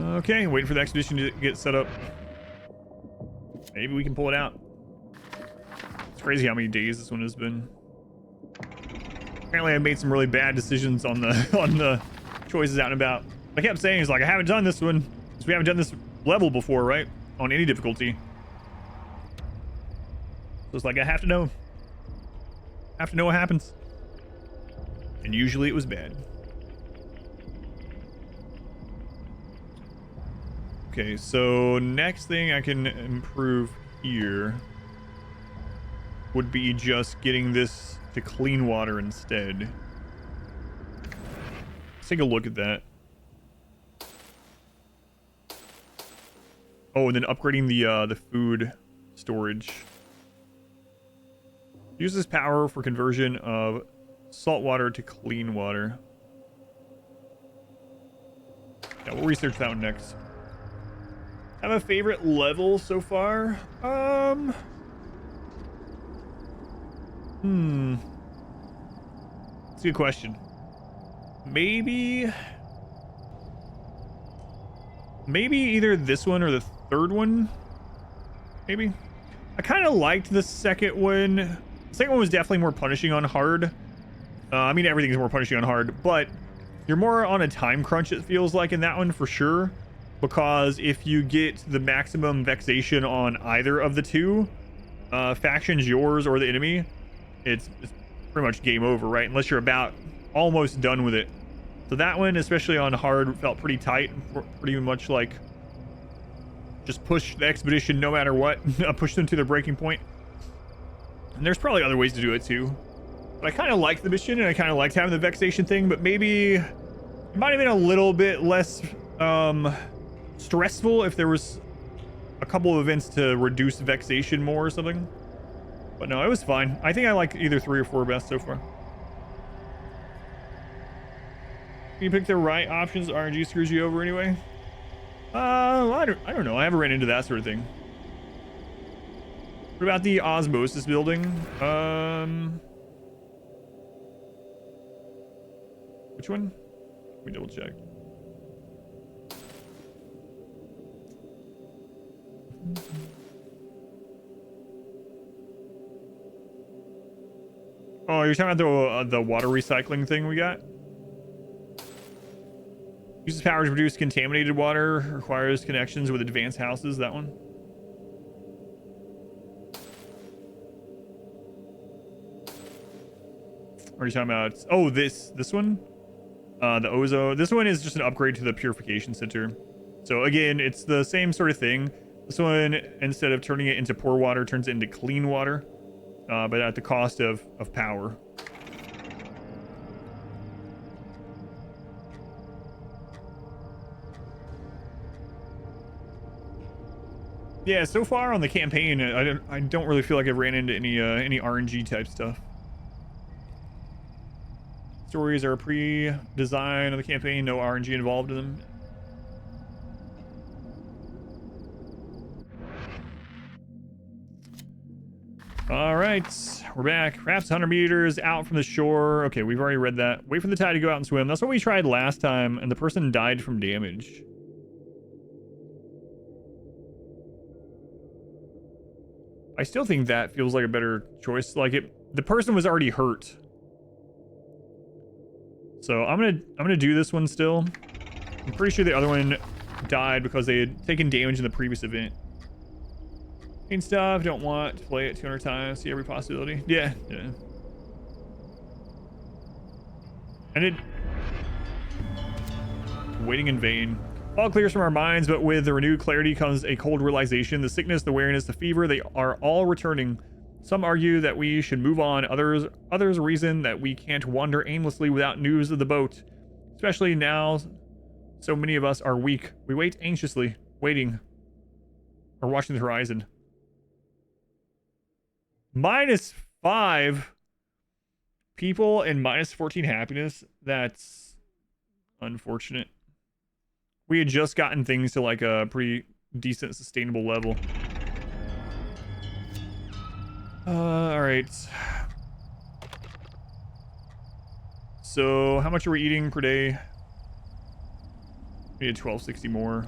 Okay, waiting for the expedition to get set up. Maybe we can pull it out. It's crazy how many days this one has been. Apparently I made some really bad decisions on the on the choices out and about. I kept saying, it's like, I haven't done this one because we haven't done this level before, right? On any difficulty. So it's like, I have to know. Have to know what happens. And usually it was bad. Okay, so next thing I can improve here would be just getting this to clean water instead. Let's take a look at that. Oh, and then upgrading the food storage. Uses power for conversion of salt water to clean water. Yeah, we'll research that one next. Have a favorite level so far? It's a good question. Maybe either this one or the third one. Maybe. I kind of liked the second one. The second one was definitely more punishing on hard. I mean, everything's more punishing on hard, but you're more on a time crunch, it feels like, in that one for sure. Because if you get the maximum vexation on either of the two factions, yours or the enemy, it's pretty much game over, right? Unless you're about almost done with it. So that one, especially on hard, felt pretty tight. Pretty much like just push the expedition no matter what. Push them to their breaking point. And there's probably other ways to do it too. But I kind of liked the mission and I kind of liked having the vexation thing, but maybe it might have been a little bit less stressful if there was a couple of events to reduce vexation more or something. But no, it was fine. I think I like either 3 or 4 best so far. You pick the right options, RNG screws you over anyway. I don't know. I haven't ran into that sort of thing. What about the osmosis building? Which one? Let me double check. Oh, you're talking about the water recycling thing we got? Uses power to produce contaminated water. Requires connections with advanced houses. That one. Are you talking about? Oh, this one. The Ozo. This one is just an upgrade to the purification center. So again, it's the same sort of thing. This one, instead of turning it into poor water, turns it into clean water, but at the cost of power. Yeah, so far on the campaign, I don't really feel like I've ran into any RNG type stuff. Stories are pre-designed on the campaign, no RNG involved in them. All right, we're back. Rafts 100 meters out from the shore. Okay, we've already read that. Wait for the tide to go out and swim. That's what we tried last time, and the person died from damage. I still think that feels like a better choice. Like the person was already hurt. So I'm gonna do this one still. I'm pretty sure the other one died because they had taken damage in the previous event. Main stuff, don't want to play it 200 times, see every possibility. Yeah. And waiting in vain. All clears from our minds, but with the renewed clarity comes a cold realization. The sickness, the weariness, the fever, they are all returning. Some argue that we should move on. Others reason that we can't wander aimlessly without news of the boat. Especially now, so many of us are weak. We wait anxiously, waiting, or watching the horizon. -5 people and -14 happiness. That's unfortunate. We had just gotten things to like a pretty decent sustainable level. All right. So how much are we eating per day? We need 1260 more.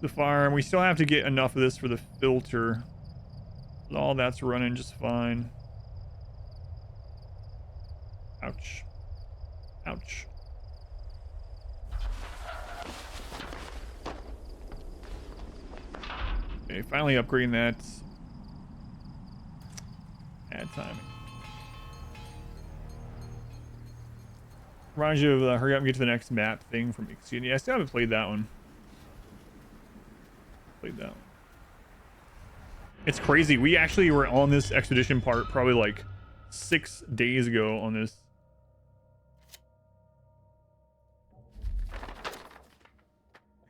The farm. We still have to get enough of this for the filter. All that's running just fine. Ouch. Ouch. Okay, finally upgrading that. Add time. Reminds you of hurry up and get to the next map thing from Ixion. Yeah, I still haven't played that one. Played that one. It's crazy. We actually were on this expedition part probably like 6 days ago on this.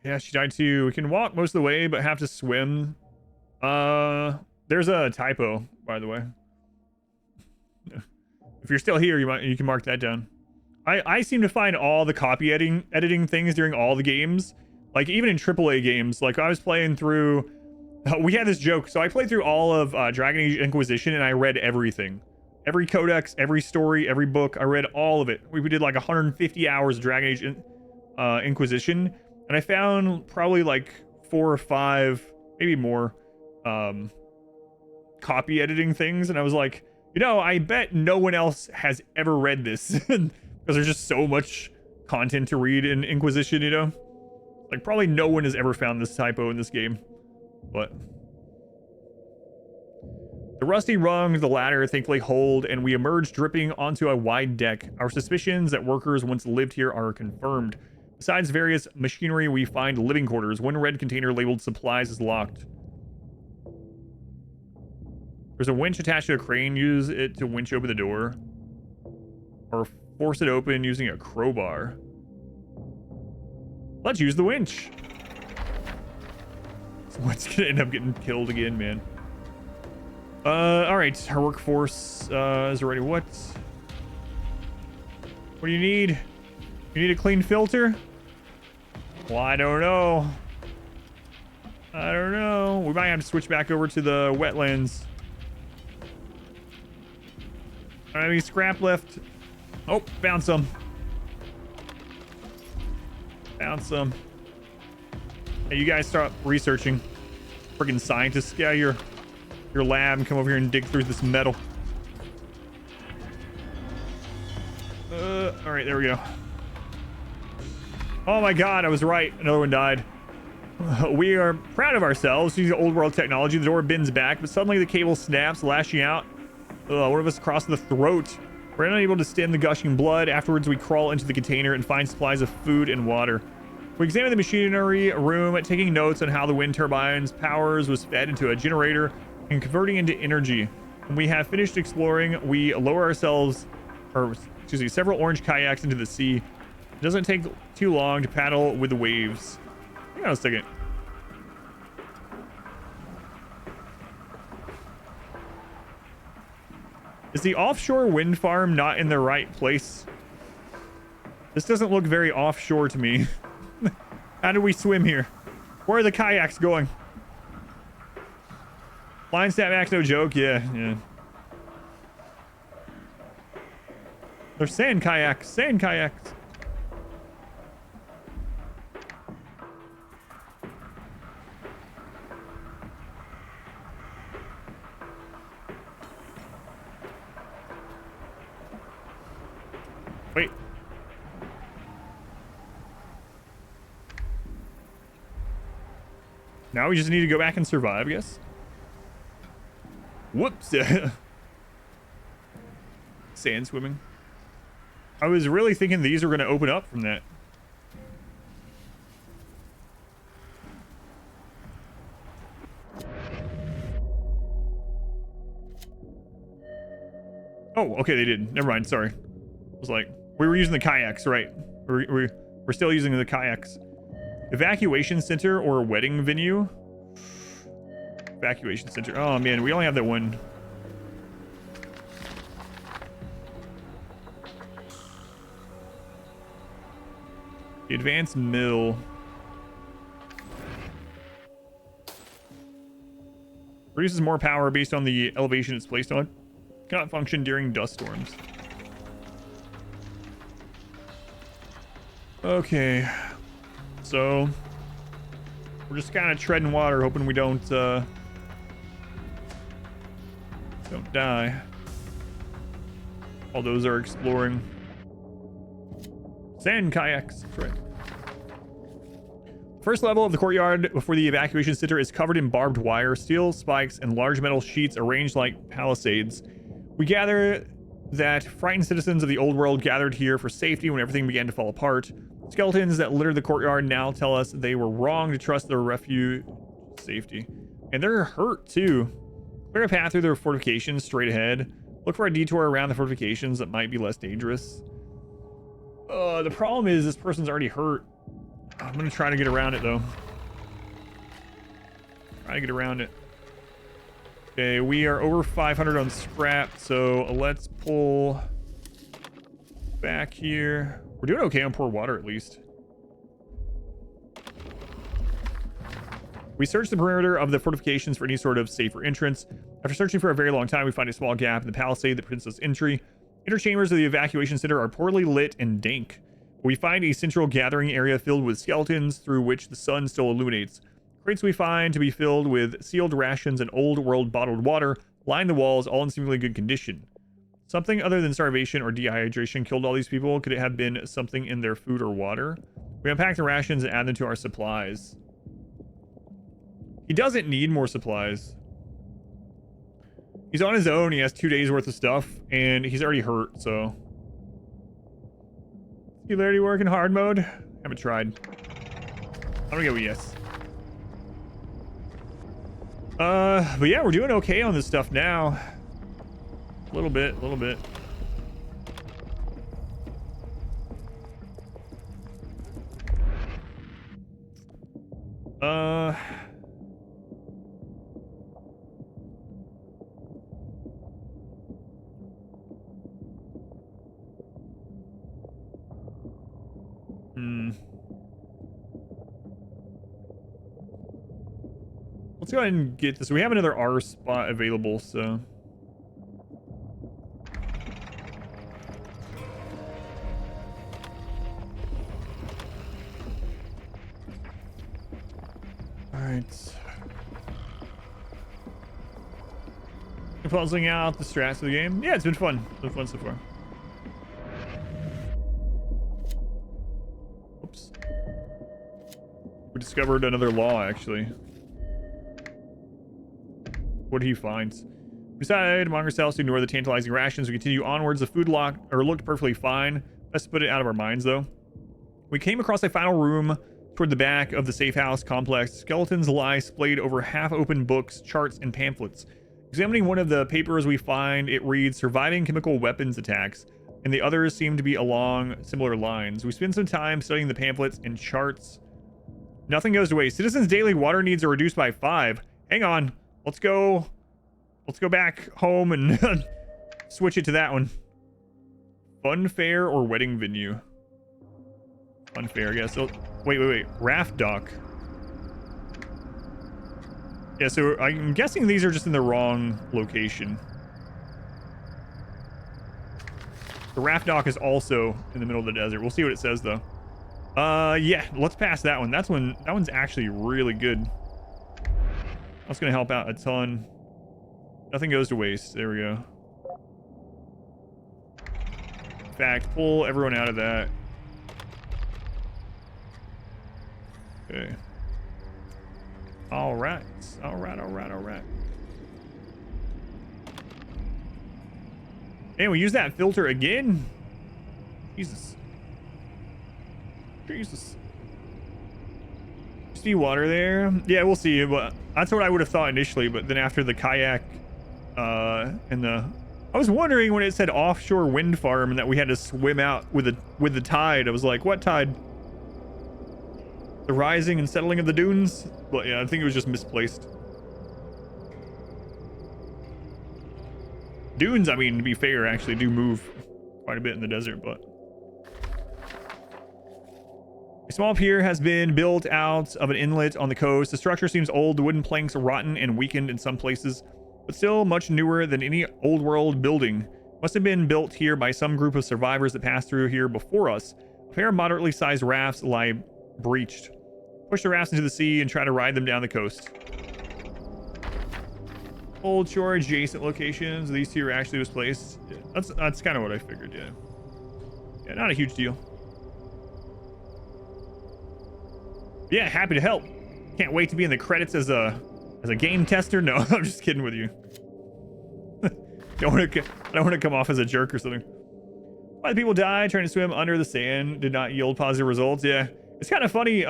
Yeah, she died too. We can walk most of the way, but have to swim. There's a typo, by the way. If you're still here, you can mark that down. I seem to find all the copy editing things during all the games. Like even in AAA games, like I was playing through, we had this joke. So I played through all of Dragon Age Inquisition and I read everything. Every codex, every story, every book, I read all of it. We did like 150 hours of Dragon Age Inquisition. And I found probably like 4 or 5, maybe more, copy editing things. And I was like, you know, I bet no one else has ever read this because there's just so much content to read in Inquisition, you know? Like probably no one has ever found this typo in this game. But the rusty rungs, the ladder thankfully hold, and we emerge dripping onto a wide deck. Our suspicions that workers once lived here are confirmed. Besides various machinery, we find living quarters. One red container labeled supplies is locked. There's a winch attached to a crane. Use it to winch open the door. Or force it open using a crowbar. Let's use the winch. Someone's gonna end up getting killed again, man. Alright. Our workforce is ready. What do you need? You need a clean filter? Well, I don't know. I don't know. We might have to switch back over to the wetlands. Any scrap left? Oh, found some. Found some. Hey, you guys start researching. Friggin' scientists. Get out of your lab and come over here and dig through this metal. All right, there we go. Oh my god, I was right. Another one died. We are proud of ourselves using old world technology. The door bends back, but suddenly the cable snaps, lashing out. One of us across the throat. We're unable to stem the gushing blood. Afterwards, we crawl into the container and find supplies of food and water. We examine the machinery room, taking notes on how the wind turbines powers was fed into a generator and converting into energy. When we have finished exploring, we lower ourselves, or excuse me, several orange kayaks into the sea. It doesn't take too long to paddle with the waves. Hang on a second. Is the offshore wind farm not in the right place? This doesn't look very offshore to me. How do we swim here? Where are the kayaks going? Line snap max, no joke. Yeah. They're sand kayaks. Sand kayaks. Wait. Now we just need to go back and survive, I guess. Whoops. Sand swimming. I was really thinking these were going to open up from that. Oh, okay, they did. Never mind, sorry. I was like, we were using the kayaks, right? We're still using the kayaks. Evacuation center or a wedding venue? Evacuation center. Oh man, we only have that one. The advanced mill. Produces more power based on the elevation it's placed on. Cannot function during dust storms. Okay. So we're just kind of treading water, hoping we don't die. All those are exploring. Sand kayaks. That's right. First level of the courtyard before the evacuation center is covered in barbed wire, steel spikes, and large metal sheets arranged like palisades. We gather that frightened citizens of the old world gathered here for safety when everything began to fall apart. Skeletons that litter the courtyard now tell us they were wrong to trust their refuge safety. And they're hurt too. Clear a path through their fortifications straight ahead. Look for a detour around the fortifications that might be less dangerous. The problem is this person's already hurt. I'm gonna try to get around it though. Try to get around it. Okay, we are over 500 on scrap, so let's pull back here. We're doing okay on poor water at least. We search the perimeter of the fortifications for any sort of safer entrance. After searching for a very long time, we find a small gap in the palisade that prevents us entry. Inner chambers of the evacuation center are poorly lit and dank. We find a central gathering area filled with skeletons through which the sun still illuminates. Crates we find to be filled with sealed rations and old world bottled water line the walls, all in seemingly good condition. Something other than starvation or dehydration killed all these people. Could it have been something in their food or water? We unpack the rations and add them to our supplies. He doesn't need more supplies. He's on his own. He has 2 days worth of stuff and he's already hurt, so. Singularity work in hard mode? Haven't tried. I'm gonna go with yes. But yeah, we're doing okay on this stuff now. A little bit. Let's go ahead and get this. We have another R spot available, so. All right. Puzzling out the strats of the game. Yeah, it's been fun. It's been fun so far. Oops. We discovered another law, actually. What do he find? We decided among ourselves to ignore the tantalizing rations. We continue onwards. The food looked perfectly fine. Let's put it out of our minds, though. We came across a final room toward the back of the safe house complex. Skeletons lie splayed over half-open books, charts, and pamphlets. Examining one of the papers we find, it reads, "Surviving chemical weapons attacks," and the others seem to be along similar lines. We spend some time studying the pamphlets and charts. Nothing goes to waste. Citizens' daily water needs are reduced by 5. Hang on. Let's go back home and switch it to that one. Fun fair or wedding venue? Fun fair, I guess. So, wait. Raft dock. Yeah, so I'm guessing these are just in the wrong location. The raft dock is also in the middle of the desert. We'll see what it says, though. Yeah, let's pass that one. That one's actually really good. That's going to help out a ton. Nothing goes to waste. There we go. In fact, pull everyone out of that. Okay. All right. And we use that filter again? Jesus. See water there? Yeah, we'll see. But that's what I would have thought initially. But then after the kayak, and the, I was wondering when it said offshore wind farm and that we had to swim out with the tide. I was like, what tide? The rising and settling of the dunes? But yeah, I think it was just misplaced. Dunes, I mean, to be fair, actually do move quite a bit in the desert, but. A small pier has been built out of an inlet on the coast. The structure seems old. The wooden planks are rotten and weakened in some places, but still much newer than any old world building. Must have been built here by some group of survivors that passed through here before us. A pair of moderately sized rafts lie breached. Push the rafts into the sea and try to ride them down the coast. Old shore adjacent locations. These two are actually displaced. Yeah, that's kind of what I figured. Yeah. Yeah, not a huge deal. Yeah, happy to help. Can't wait to be in the credits as a game tester. No, I'm just kidding with you. I don't want to come off as a jerk or something. Why the people died trying to swim under the sand did not yield positive results. Yeah, it's kind of funny.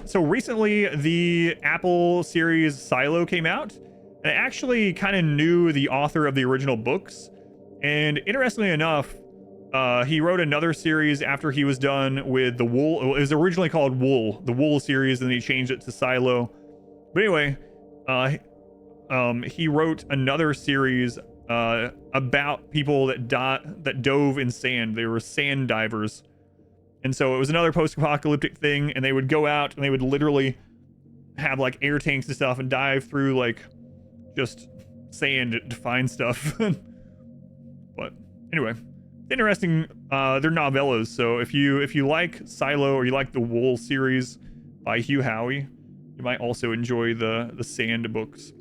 So recently the Apple series Silo came out, and I actually kind of knew the author of the original books. And interestingly enough, he wrote another series after he was done with the Wool. It was originally called Wool, the Wool series, and then he changed it to Silo. But anyway, he wrote another series about people that dove in sand. They were sand divers, and so it was another post-apocalyptic thing. And they would go out and they would literally have like air tanks and stuff and dive through like just sand to find stuff. But anyway. Interesting. They're novellas, so if you like Silo or you like the Wool series by Hugh Howey, you might also enjoy the sand books.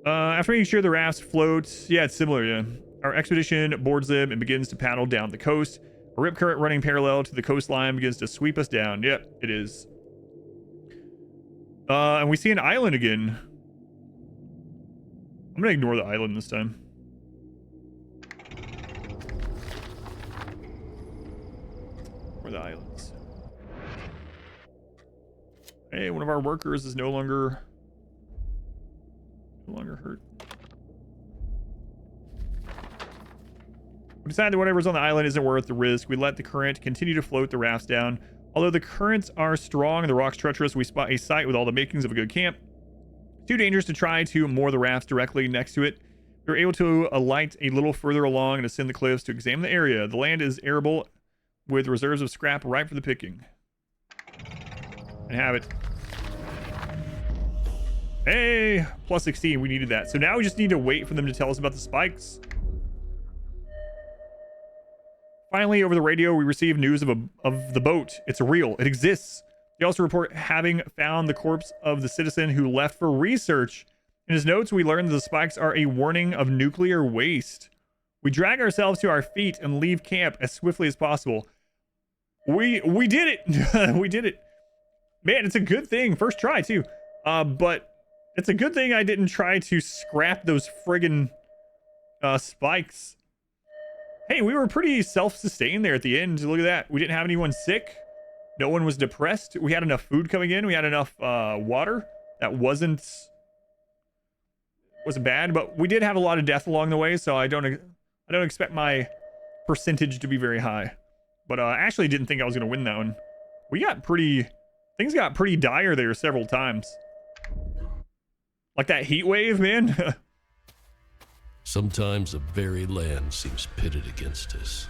After making sure the rafts float, yeah, it's similar. Yeah, our expedition boards them and begins to paddle down the coast. A rip current running parallel to the coastline begins to sweep us down. Yep, it is. And we see an island again. I'm gonna ignore the island this time. The islands. Hey, one of our workers is no longer hurt. We decided that whatever's on the island isn't worth the risk. We let the current continue to float the rafts down. Although the currents are strong and the rocks treacherous, we spot a site with all the makings of a good camp. Too dangerous to try to moor the rafts directly next to it. We were able to alight a little further along and ascend the cliffs to examine the area. The land is arable, with reserves of scrap ripe for the picking. And have it. Hey, plus 16. We needed that. So now we just need to wait for them to tell us about the spikes. Finally, over the radio, we received news of the boat. It's real. It exists. They also report having found the corpse of the citizen who left for research. In his notes, we learned that the spikes are a warning of nuclear waste. We drag ourselves to our feet and leave camp as swiftly as possible. We did it. We did it. Man, it's a good thing. First try too. But it's a good thing I didn't try to scrap those friggin' spikes. Hey, we were pretty self-sustained there at the end. Look at that. We didn't have anyone sick. No one was depressed. We had enough food coming in. We had enough water. That wasn't bad, but we did have a lot of death along the way, so I don't expect my percentage to be very high. But I actually didn't think I was going to win that one. Things got pretty dire there several times. Like that heat wave, man. Sometimes the very land seems pitted against us.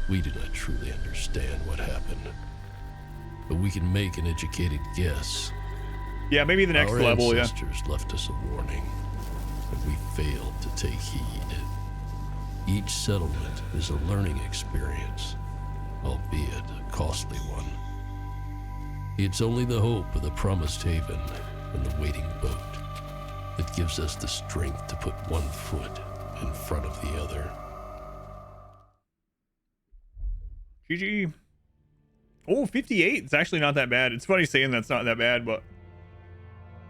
We do not truly understand what happened, but we can make an educated guess. Yeah, maybe the next level, yeah. Our ancestors left us a warning, and we failed to take heed. Each settlement is a learning experience, albeit a costly one. It's only the hope of the promised haven and the waiting boat that gives us the strength to put one foot in front of the other. GG. Oh, 58. It's actually not that bad. It's funny saying that's not that bad, but...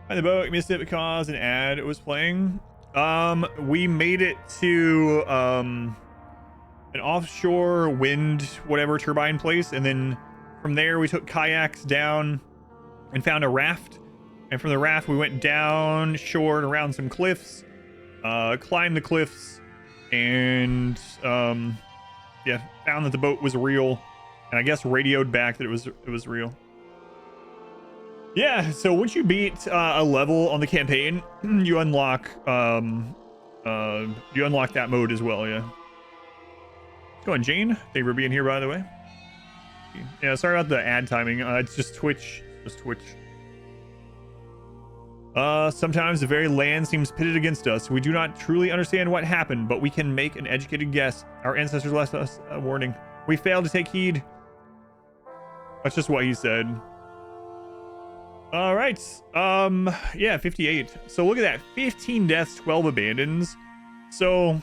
Find the boat. Missed it because an ad was playing. We made it to an offshore wind whatever turbine place, and then from there we took kayaks down and found a raft, and from the raft we went down shore and around some cliffs, climbed the cliffs, and yeah, found that the boat was real, and I guess radioed back that it was real. Yeah, so once you beat a level on the campaign, you unlock that mode as well. Yeah. What's going, Jane? Thank you for being here, by the way. Yeah, sorry about the ad timing. It's just Twitch. Sometimes the very land seems pitted against us. We do not truly understand what happened, but we can make an educated guess. Our ancestors left us a warning. We failed to take heed. That's just what he said. All right. Yeah, 58. So look at that. 15 deaths, 12 abandons. So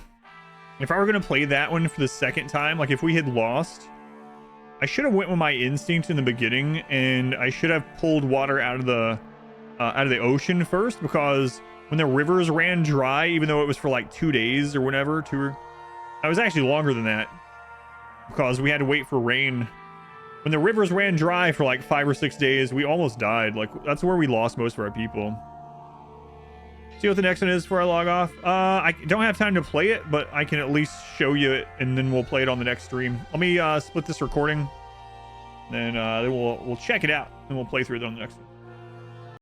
if I were going to play that one for the second time, like if we had lost, I should have went with my instinct in the beginning, and I should have pulled water out of the ocean first, because when the rivers ran dry, even though it was for like 2 days or whatever, I was actually longer than that, because we had to wait for rain. When the rivers ran dry for like 5 or 6 days, we almost died. Like, that's where we lost most of our people. See what the next one is before I log off. I don't have time to play it, but I can at least show you it, and then we'll play it on the next stream. Let me split this recording, then we'll check it out, and we'll play through it on the next one.